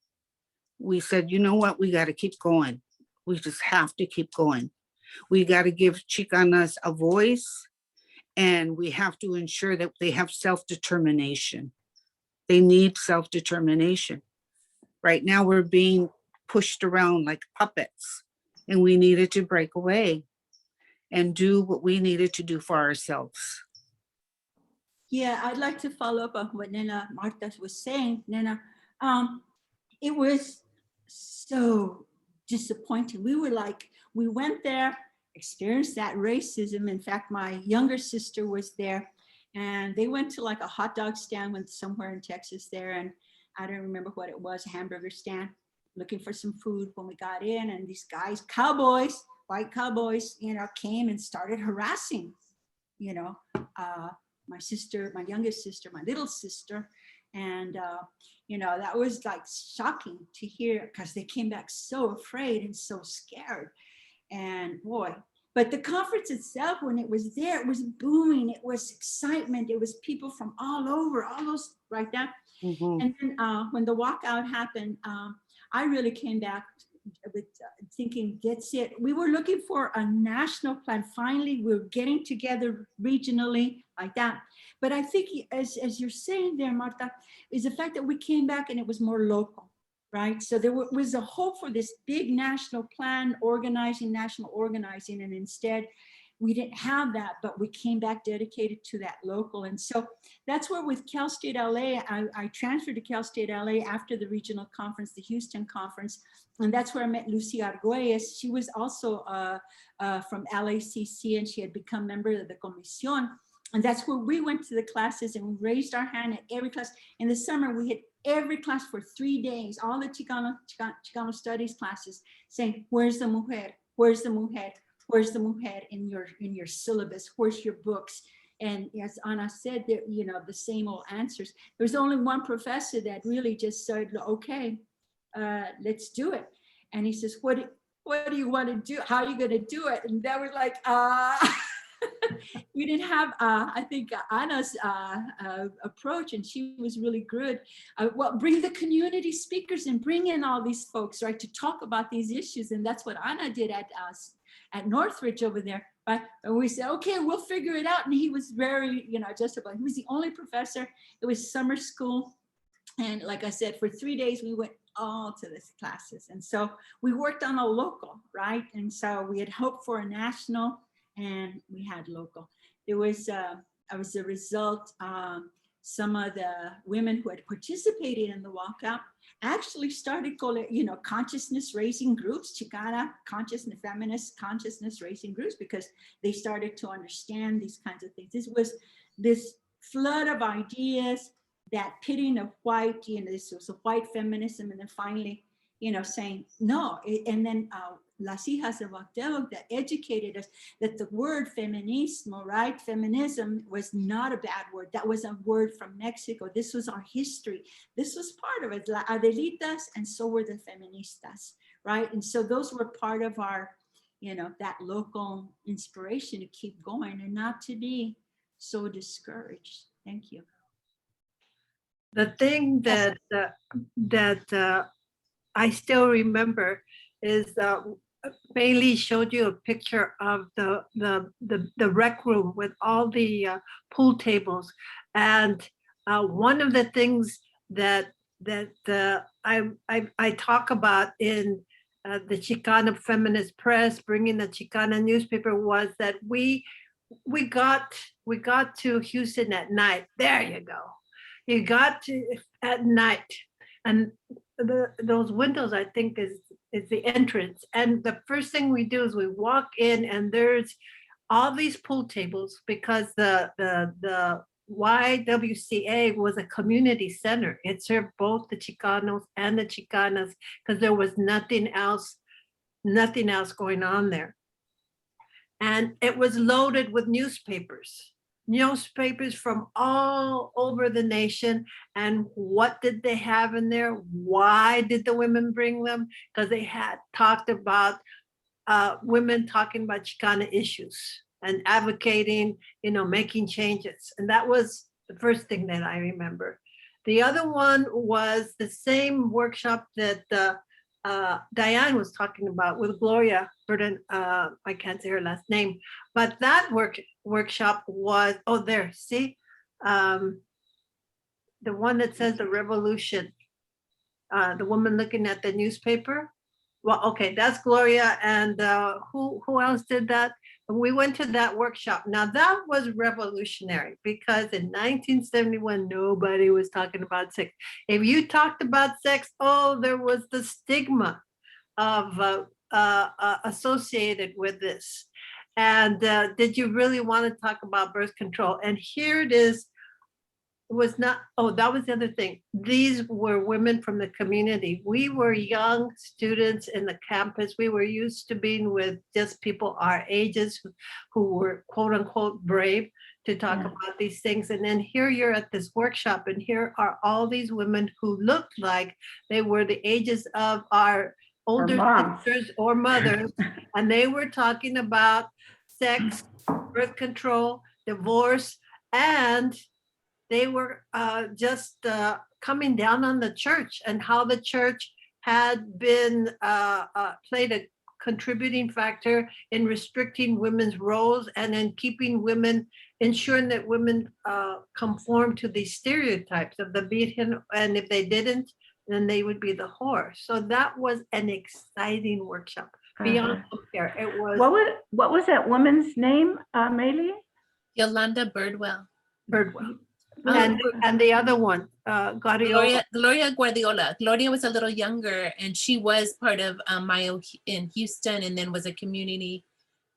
We said, you know what, we got to keep going. We just have to keep going. We got to give Chicanas a voice, and we have to ensure that they have self-determination. They need self-determination. Right now we're being pushed around like puppets, and we needed to break away and do what we needed to do for ourselves. Yeah, I'd like to follow up on what Nena Marta was saying. Nena, it was so disappointing. We went there, experienced that racism. In fact, my younger sister was there, and they went to like a hot dog stand somewhere in Texas there, and I don't remember what it was, a hamburger stand, looking for some food when we got in, and these guys, cowboys, white cowboys, came and started harassing, my sister, my youngest sister, my little sister. And, that was like shocking to hear, because they came back so afraid and so scared. And boy, but the conference itself, when it was there, it was booming. It was excitement. It was people from all over, all those right there. Mm-hmm. And then when the walkout happened, I really came back with thinking, that's it. We were looking for a national plan. Finally, we're getting together regionally like that. But I think, as you're saying there, Marta, is the fact that we came back and it was more local, right? So there was a hope for this big national plan, national organizing, and instead we didn't have that, but we came back dedicated to that local. And so that's where with Cal State LA, I transferred to Cal State LA after the regional conference, the Houston conference. And that's where I met Licia Arguelles. She was also from LACC, and she had become member of the Comisión. And that's where we went to the classes and we raised our hand at every class. In the summer, we had every class for 3 days, all the Chicano studies classes, saying, where's the mujer? Where's the mujer? Where's the mujer in your syllabus? Where's your books? And as Ana said, the same old answers. There's only one professor that really just said, okay, let's do it. And he says, what do you want to do? How are you going to do it? And that was like, we didn't have, I think, Ana's approach, and she was really good. Well, bring the community speakers and bring in all these folks, right, to talk about these issues. And that's what Ana did at Northridge over there. Right? And we said, okay, we'll figure it out. And he was very, just about, he was the only professor. It was summer school. And like I said, for 3 days, we went all to these classes. And so we worked on a local, right? And so we had hoped for a national, and we had local. There was, as a result, some of the women who had participated in the walkout actually started, consciousness raising groups, Chicana consciousness, feminist consciousness raising groups, because they started to understand these kinds of things. This was this flood of ideas, that pitting of white, this was a white feminism, and then finally, saying no. And then Las Hijas de Cuauhtémoc that educated us that the word feminismo, right? Feminism was not a bad word. That was a word from Mexico. This was our history. This was part of it. La Adelitas, and so were the feministas, right? And so those were part of our, you know, that local inspiration to keep going and not to be so discouraged. Thank you. The thing that I still remember is Maylei showed you a picture of the rec room with all the pool tables, and one of the things that I talk about in the Chicana feminist press, bringing the Chicana newspaper, was that we got to Houston at night. There you go. You got to at night, and those windows, I think, is the entrance. And the first thing we do is we walk in, and there's all these pool tables, because the YWCA was a community center. It served both the Chicanos and the Chicanas, because there was nothing else going on there. And it was loaded with newspapers from all over the nation. And what did they have in there? Why did the women bring them? Because they had talked about women talking about Chicana issues and advocating, you know, making changes. And that was the first thing that I remember. The other one was the same workshop that Diane was talking about with Gloria Burden. I can't say her last name, but that workshop was, oh, there, see, the one that says the revolution, the woman looking at the newspaper. Well, okay, that's Gloria. And who else did that? We went to that workshop. Now that was revolutionary, because in 1971, nobody was talking about sex. If you talked about sex, oh, there was the stigma of associated with this. And did you really want to talk about birth control? And here it is. Was not, oh, that was the other thing. These were women from the community. We were young students in the campus. We were used to being with just people our ages who were quote unquote brave to talk about these things. And then here you're at this workshop, and here are all these women who looked like they were the ages of our older sisters or mothers. And they were talking about sex, birth control, divorce, and they were just coming down on the church, and how the church had been played a contributing factor in restricting women's roles and in keeping women, ensuring that women conform to these stereotypes of the virgin, and if they didn't, then they would be the whore. So that was an exciting workshop. Beyond compare. It was. What was that woman's name, Maylei? Yolanda Birdwell. And the other one, Gloria Guardiola. Gloria was a little younger, and she was part of Mayo in Houston, and then was a community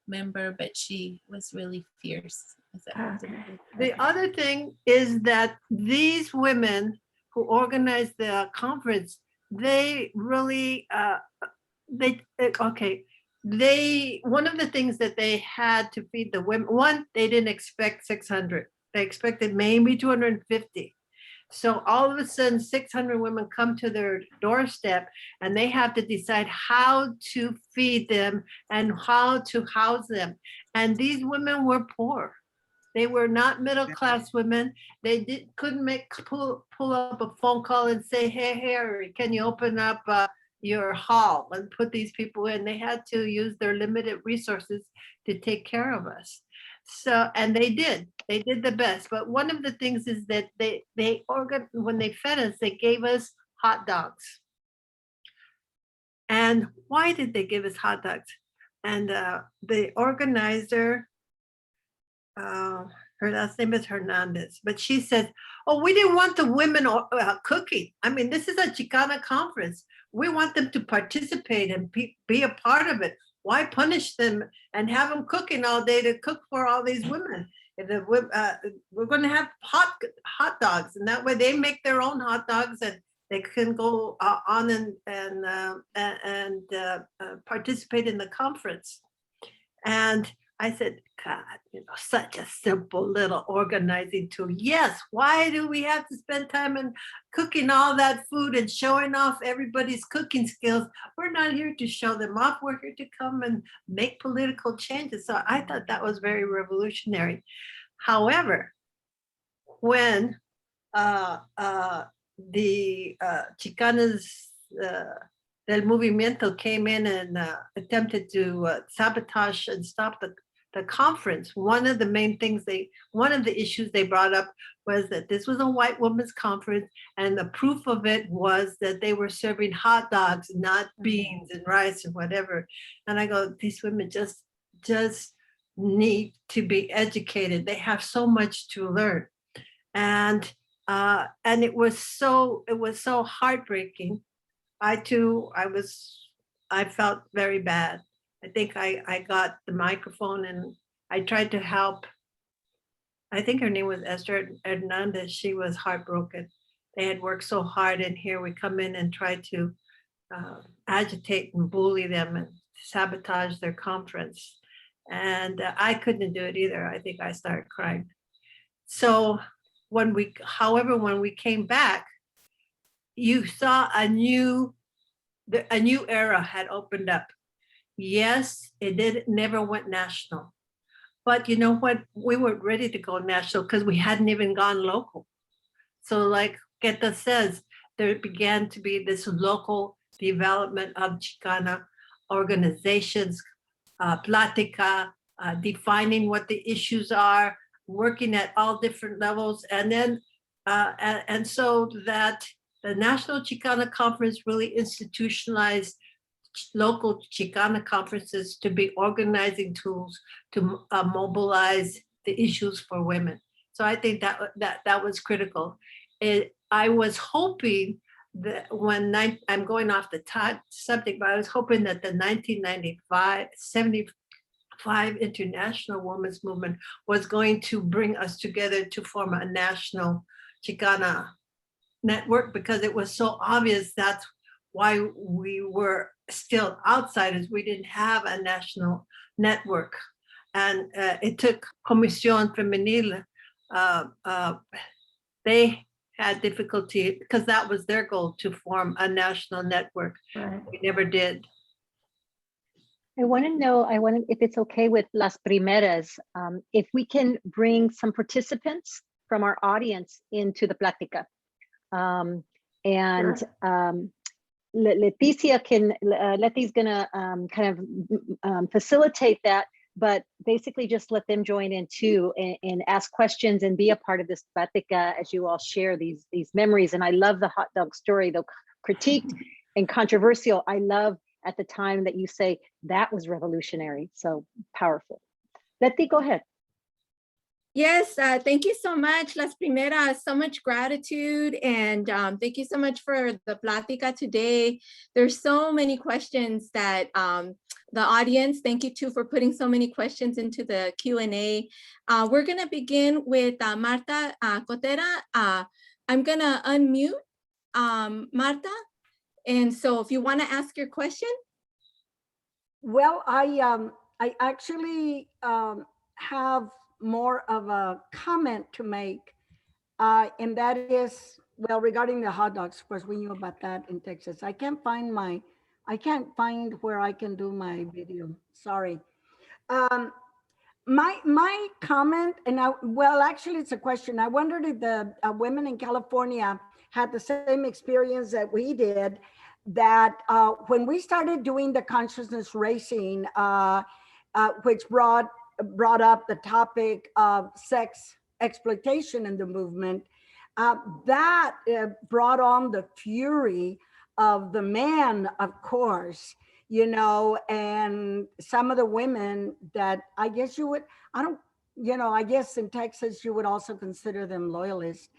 member, but she was really fierce. The other thing is that these women who organized the conference, they really, one of the things that they had to feed the women, one, they didn't expect 600. They expected maybe 250. So all of a sudden, 600 women come to their doorstep, and they have to decide how to feed them and how to house them. And these women were poor. They were not middle-class women. They couldn't pull up a phone call and say, hey, Harry, can you open up your hall and put these people in? They had to use their limited resources to take care of us. So, and they did the best. But one of the things is that when they fed us, they gave us hot dogs. And why did they give us hot dogs? And the organizer, her last name is Hernandez, but she said, oh, we didn't want the women cooking. I mean, this is a Chicana conference. We want them to participate and be a part of it. Why punish them and have them cooking all day to cook for all these women? We're going to have hot dogs, and that way they make their own hot dogs, and they couldn't go on and participate in the conference. And I said, God, such a simple little organizing tool. Yes, why do we have to spend time in cooking all that food and showing off everybody's cooking skills? We're not here to show them off. We're here to come and make political changes. So I thought that was very revolutionary. However, when the Chicanas del Movimiento came in and attempted to sabotage and stop the conference, one of the issues they brought up was that this was a white women's conference, and the proof of it was that they were serving hot dogs, not beans and rice and whatever. And I go, these women just need to be educated. They have so much to learn. And it was so heartbreaking. I felt very bad. I think I got the microphone and I tried to help. I think her name was Esther Hernandez. She was heartbroken. They had worked so hard, and here we come in and try to agitate and bully them and sabotage their conference. And I couldn't do it either. I think I started crying. So when we came back, you saw a new era had opened up. Yes, it never went national. But you know what? We weren't ready to go national because we hadn't even gone local. So like Keta says, there began to be this local development of Chicana organizations, plática, defining what the issues are, working at all different levels. And then, and so that the National Chicana Conference really institutionalized local Chicana conferences to be organizing tools to mobilize the issues for women. So I think that was critical. I was hoping that I'm going off the subject, but I was hoping that the 1975 International Women's Movement was going to bring us together to form a national Chicana network, because it was so obvious that's why we were still outsiders. We didn't have a national network. And it took Comisión Femenil. They had difficulty because that was their goal, to form a national network. Right. We never did. I want to know, if it's okay with Las Primeras, if we can bring some participants from our audience into the plática. Sure. Lettycia Letty's gonna kind of facilitate that, but basically just let them join in too and ask questions and be a part of this plática as you all share these memories. And I love the hot dog story, though critiqued and controversial. I love at the time that you say that was revolutionary, so powerful. Letty, go ahead. Yes, thank you so much, Las Primeras. So much gratitude, and thank you so much for the plática today. There's so many questions that the audience, thank you too for putting so many questions into the Q&A. We're gonna begin with Marta Cotera. I'm gonna unmute Marta, and so if you wanna ask your question. Well, I actually have more of a comment to make, and that is, well, regarding the hot dogs. Of course, we knew about that in Texas. I can't find where I can do my video. Sorry. My comment, and well, actually, it's a question. I wondered if the women in California had the same experience that we did. That when we started doing the consciousness raising, which brought up the topic of sex exploitation in the movement, that brought on the fury of the men, of course, you know, and some of the women that I guess you would, I guess in Texas, you would also consider them loyalists,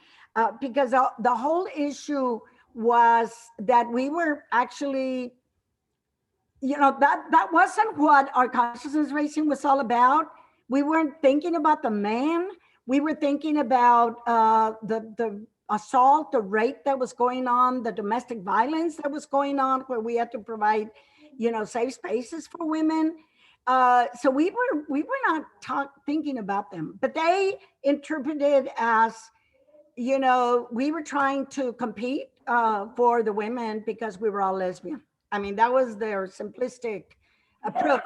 because the whole issue was that we were actually, that wasn't what our consciousness raising was all about. We weren't thinking about the man. We were thinking about the assault, the rape that was going on, the domestic violence that was going on, where we had to provide, you know, safe spaces for women. So we were not thinking about them, but they interpreted as, you know, we were trying to compete for the women because we were all lesbian. I mean, that was their simplistic approach.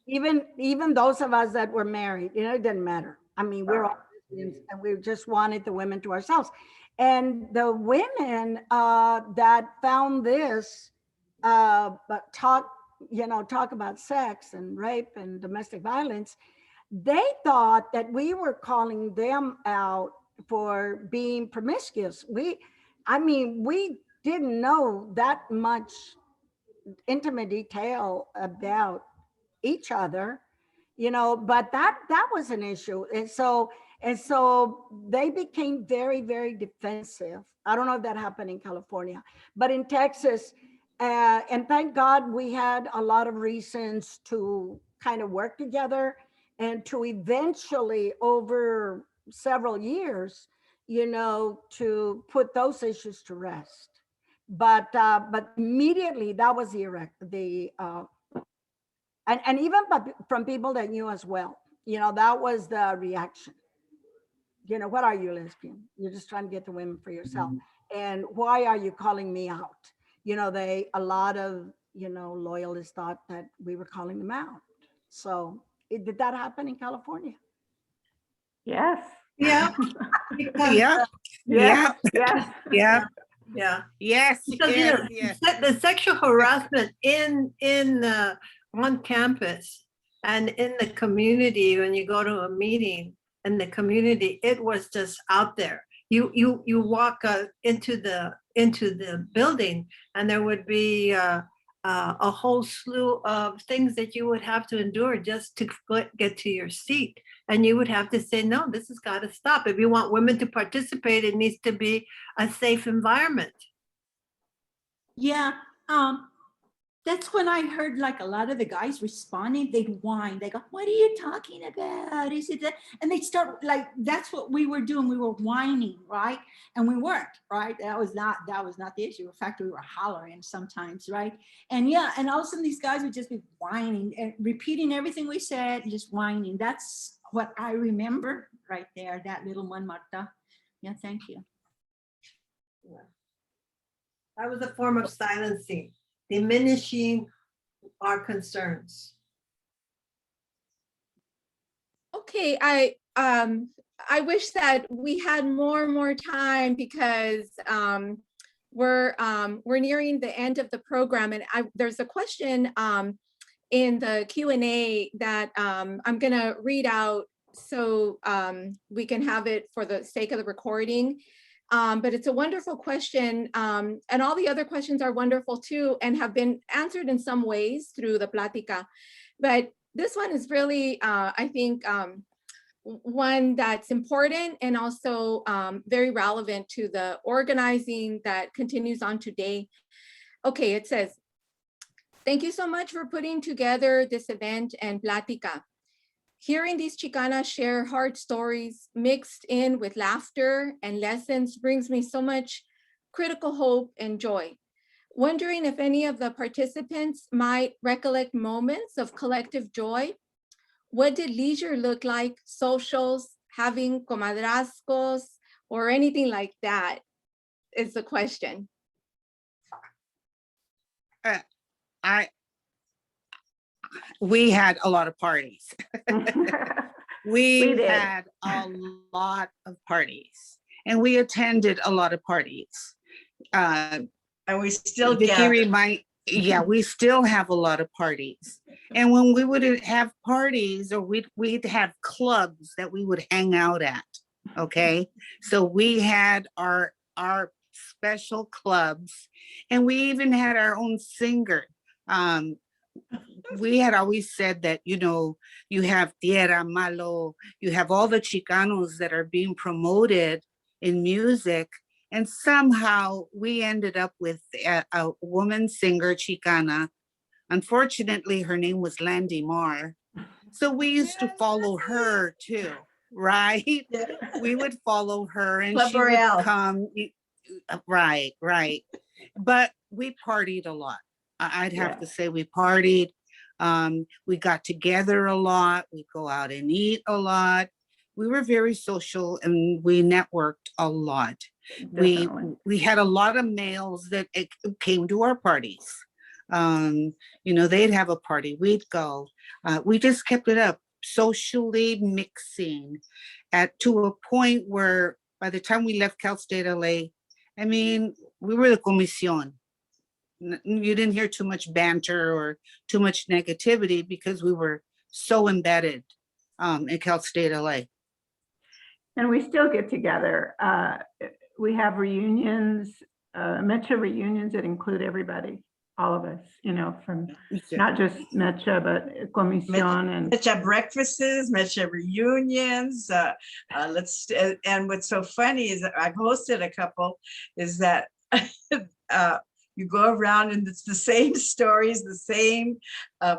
Even those of us that were married, you know, it didn't matter. I mean, we're all lesbians and we just wanted the women to ourselves. And the women that found this, but talk about sex and rape and domestic violence, they thought that we were calling them out for being promiscuous. We didn't know that much intimate detail about each other, you know, but that was an issue. And so they became very, very defensive. I don't know if that happened in California, but in Texas, and thank God we had a lot of reasons to kind of work together and to eventually, over several years, you know, to put those issues to rest. But immediately that was and even from people that knew as well, you know, that was the reaction. You know, what are you, lesbian? You're just trying to get the women for yourself. And why are you calling me out? You know, a lot of, you know, loyalists thought that we were calling them out. So did that happen in California? Yes. Yeah. Yeah. Yeah. Yes. Yeah. Yeah. Yes. Because Yes. you know, Yes. the sexual harassment on campus and in the community, when you go to a meeting in the community, it was just out there. You walk into the building, and there would be a whole slew of things that you would have to endure just to get to your seat. And you would have to say, no, this has got to stop. If you want women to participate, it needs to be a safe environment. Yeah, that's when I heard like a lot of the guys responding. They'd whine. They go, "What are you talking about? Is it that?" And they'd start like, that's what we were doing. We were whining, right? And we weren't, right? That was not the issue. In fact, we were hollering sometimes, right? And yeah, and all of a sudden these guys would just be whining and repeating everything we said, and just whining. That's what I remember right there. That little one, Marta. Yeah, thank you. Yeah. That was a form of silencing, diminishing our concerns. Okay, I wish that we had more time, because we're nearing the end of the program, and there's a question in the Q&A that I'm gonna read out so we can have it for the sake of the recording. But it's a wonderful question, and all the other questions are wonderful too, and have been answered in some ways through the plática. But this one is really, I think, one that's important and also very relevant to the organizing that continues on today. Okay, it says, "Thank you so much for putting together this event and plática. Hearing these Chicanas share hard stories mixed in with laughter and lessons brings me so much critical hope and joy. Wondering if any of the participants might recollect moments of collective joy. What did leisure look like? Socials, having comadrazgos, or anything like that is the question." We had a lot of parties. we did. had a lot of parties, and we attended a lot of parties. And we still Vickie gather. yeah, we still have a lot of parties. And when we would have parties, or we'd have clubs that we would hang out at. Okay, so we had our special clubs, and we even had our own singer. We had always said that, you know, you have Tierra Malo, you have all the Chicanos that are being promoted in music, and somehow we ended up with a woman singer, Chicana. Unfortunately, her name was Landy Marr. So we used to follow her too. right? Yeah. We would follow her and Club she would Royale. come. Right, right. But we partied a lot. I'd have to say we partied. We got together a lot. We'd go out and eat a lot. We were very social and we networked a lot. Definitely. We had a lot of males that came to our parties. You know, they'd have a party, we'd go. We just kept it up, socially mixing to a point where by the time we left Cal State LA, I mean, we were the comisión. You didn't hear too much banter or too much negativity because we were so embedded in Cal State LA. And we still get together. We have reunions, Mecha reunions that include everybody, all of us, you know, from not just Mecha, but Comisión and Mecha breakfasts, Mecha reunions. And what's so funny is that I've hosted a couple, is that you go around and it's the same stories, the same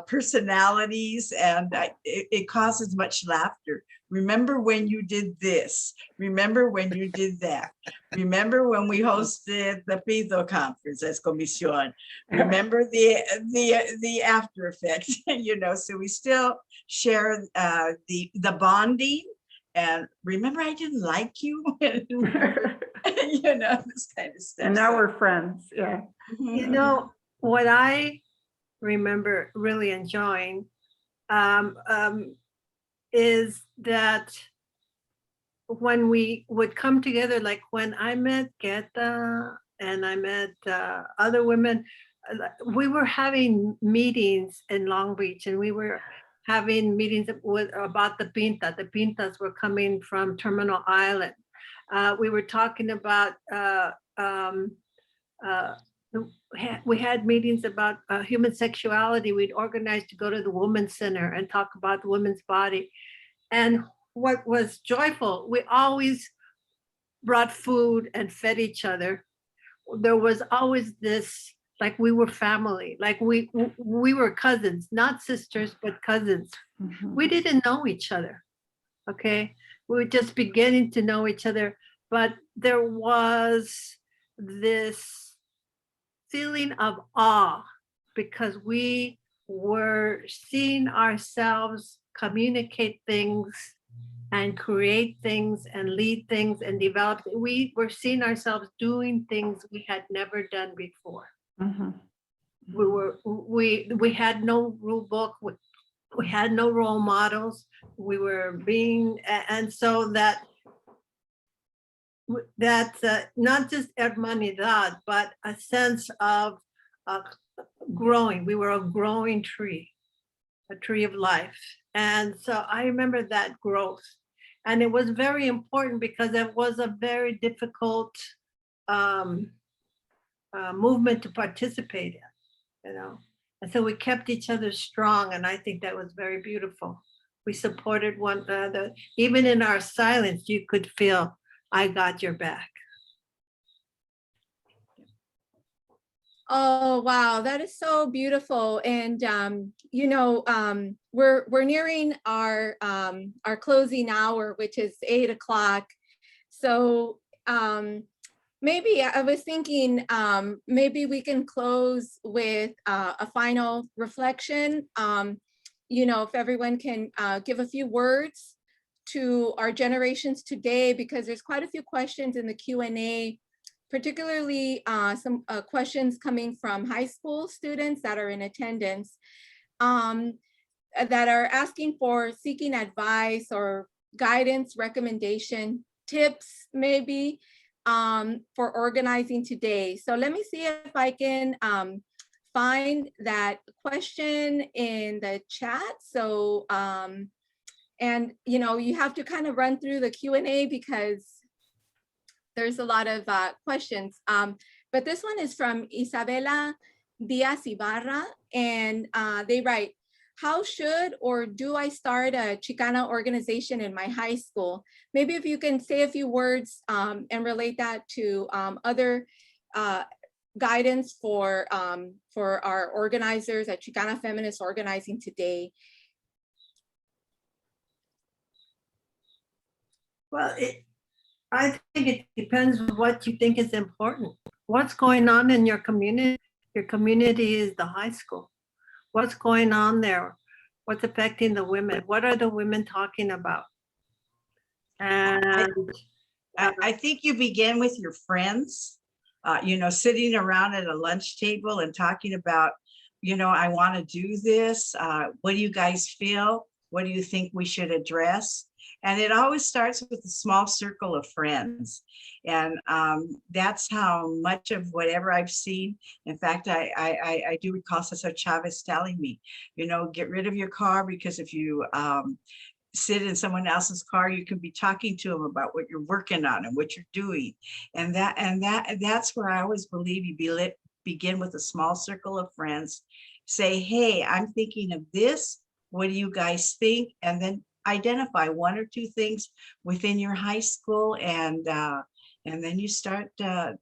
personalities, and it causes much laughter. Remember when you did this? Remember when you did that? Remember when we hosted the Pido conference as Comisión? Remember the after effect, you know, so we still share the bonding. And remember, I didn't like you, you know, this kind of stuff. And now we're friends, yeah. You know, what I remember really enjoying is that when we would come together, like when I met Keta and I met other women, we were having meetings in Long Beach, and we were having meetings about the Pinta. The Pintas were coming from Terminal Island. We were talking about, we had meetings about human sexuality. We'd organized to go to the Women's Center and talk about the women's body. And what was joyful, we always brought food and fed each other. There was always this, like we were family, like we were cousins, not sisters, but cousins. Mm-hmm. We didn't know each other, okay? We were just beginning to know each other, but there was this feeling of awe because we were seeing ourselves communicate things and create things and lead things and develop. We were seeing ourselves doing things we had never done before. Mm-hmm. We had no rule book. We had no role models. We were being, and so that not just hermanidad, but a sense of growing. We were a growing tree, a tree of life. And so I remember that growth. And it was very important because it was a very difficult movement to participate in, you know. And so we kept each other strong, and I think that was very beautiful. We supported one another. Even in our silence, you could feel, I got your back. Oh, wow, that is so beautiful. And you know, we're nearing our closing hour, which is 8 o'clock. So maybe I was thinking maybe we can close with a final reflection. You know, if everyone can give a few words to our generations today, because there's quite a few questions in the Q&A, particularly some questions coming from high school students that are in attendance, that are asking for seeking advice or guidance, recommendation, tips maybe for organizing today. So let me see if I can find that question in the chat. So, and you know, you have to kind of run through the Q&A because there's a lot of questions. But this one is from Isabela Diaz Ibarra, and they write, how should or do I start a Chicana organization in my high school? Maybe if you can say a few words and relate that to other guidance for our organizers at Chicana Feminists organizing today. Well, I think it depends on what you think is important. What's going on in your community? Your community is the high school. What's going on there? What's affecting the women? What are the women talking about? And I think you begin with your friends, you know, sitting around at a lunch table and talking about, you know, I want to do this. What do you guys feel? What do you think we should address? And it always starts with a small circle of friends. And that's how much of whatever I've seen. In fact, I do recall Cesar Chavez telling me, you know, get rid of your car, because if you sit in someone else's car, you can be talking to them about what you're working on and what you're doing. And that's where I always believe you begin with a small circle of friends. Say, hey, I'm thinking of this. What do you guys think? And then identify one or two things within your high school, and then you start to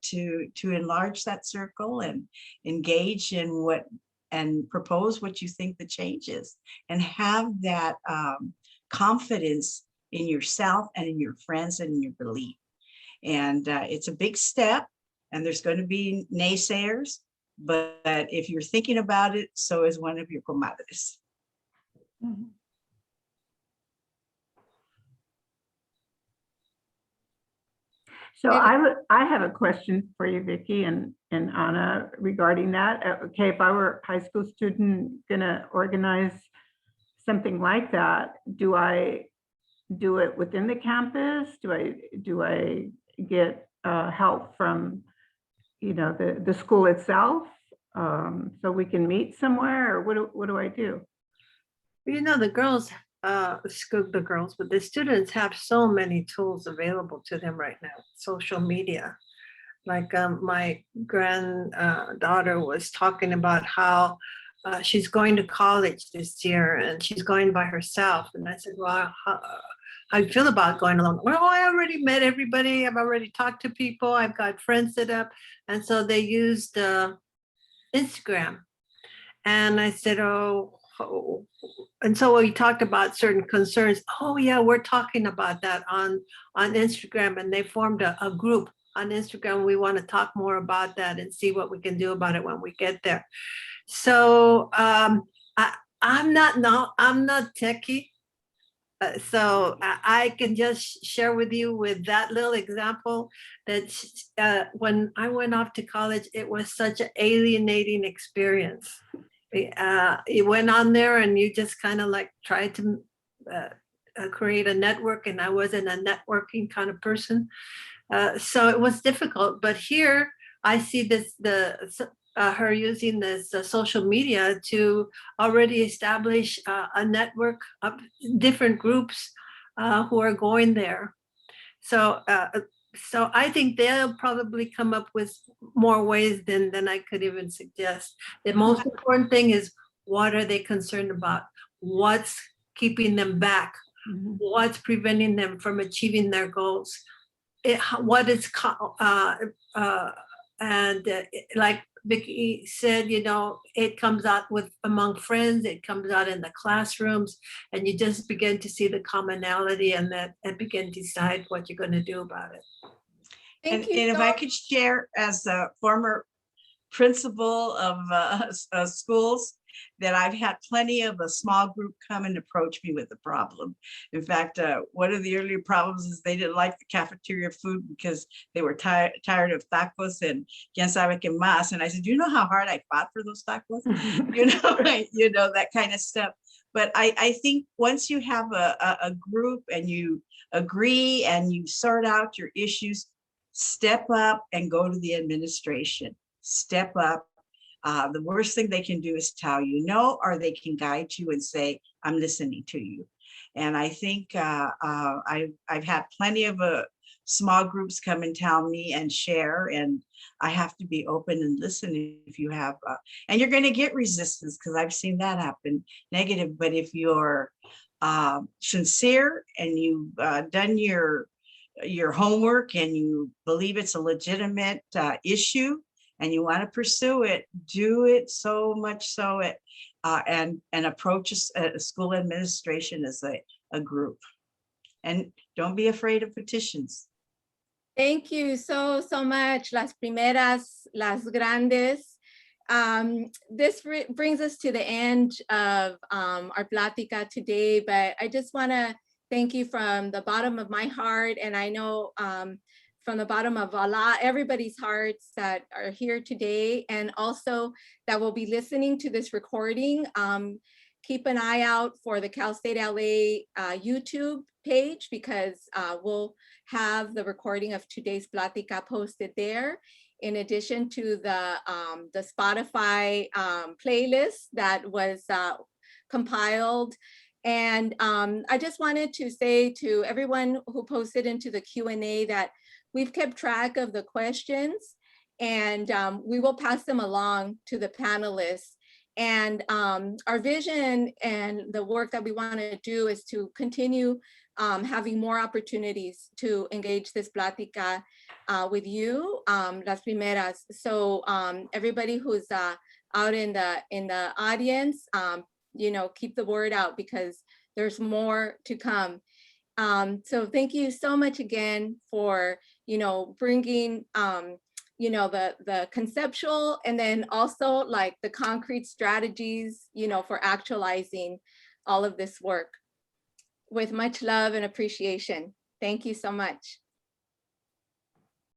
enlarge that circle and engage in what and propose what you think the change is, and have that confidence in yourself and in your friends and in your belief. And it's a big step, and there's going to be naysayers, but if you're thinking about it, so is one of your comadres. Mm-hmm. So I have a question for you, Vickie and Anna, regarding that. Okay, if I were a high school student gonna organize something like that, do I do it within the campus? Do I get help from, you know, the school itself, so we can meet somewhere, or what do I do? you know, the girls, but the students have so many tools available to them right now. Social media, like my granddaughter was talking about how she's going to college this year and she's going by herself. And I said, well, how do you feel about going alone? Well, I already met everybody. I've already talked to people. I've got friends set up. And so they used Instagram. And I said, oh, and so we talked about certain concerns. Oh yeah, we're talking about that on Instagram, and they formed a group on Instagram. We want to talk more about that and see what we can do about it when we get there. So I'm not techie, so I can just share with you with that little example that when I went off to college, it was such an alienating experience. You went on there and you just kind of like tried to create a network, and I wasn't a networking kind of person. So it was difficult, but here I see this, her using this social media to already establish a network of different groups who are going there. So I think they'll probably come up with more ways than I could even suggest. The most important thing is, what are they concerned about? What's keeping them back? Mm-hmm. What's preventing them from achieving their goals? Like Vickie said, you know, it comes out among friends, it comes out in the classrooms, and you just begin to see the commonality and begin to decide what you're going to do about it. And if I could share, as a former principal of schools, that I've had plenty of a small group come and approach me with a problem. In fact, one of the earlier problems is they didn't like the cafeteria food because they were tired of tacos and quién sabe qué más. And I said, do you know how hard I fought for those tacos? you know, that kind of stuff. But I think once you have a group and you agree and you sort out your issues, step up and go to the administration. Step up. The worst thing they can do is tell you no, or they can guide you and say, I'm listening to you. And I think I've had plenty of small groups come and tell me and share, and I have to be open and listen if you have, and you're going to get resistance, because I've seen that happen negative. But if you're sincere and you've done your homework and you believe it's a legitimate issue, and you want to pursue it, do it so much so it and approach a school administration as a group. And don't be afraid of petitions. Thank you so much. Las primeras, las grandes. This brings us to the end of our plática today, but I just want to thank you from the bottom of my heart, and I know from the bottom of everybody's hearts that are here today, and also that will be listening to this recording. Keep an eye out for the Cal State LA YouTube page, because we'll have the recording of today's plática posted there, in addition to the Spotify playlist that was compiled. And I just wanted to say to everyone who posted into the Q&A that we've kept track of the questions, and we will pass them along to the panelists. And our vision and the work that we want to do is to continue having more opportunities to engage this plática with you, las primeras. So everybody who's out in the audience, you know, keep the word out, because there's more to come. So thank you so much again for, you know, bringing, you know, the conceptual, and then also like the concrete strategies, you know, for actualizing all of this work. With much love and appreciation. Thank you so much.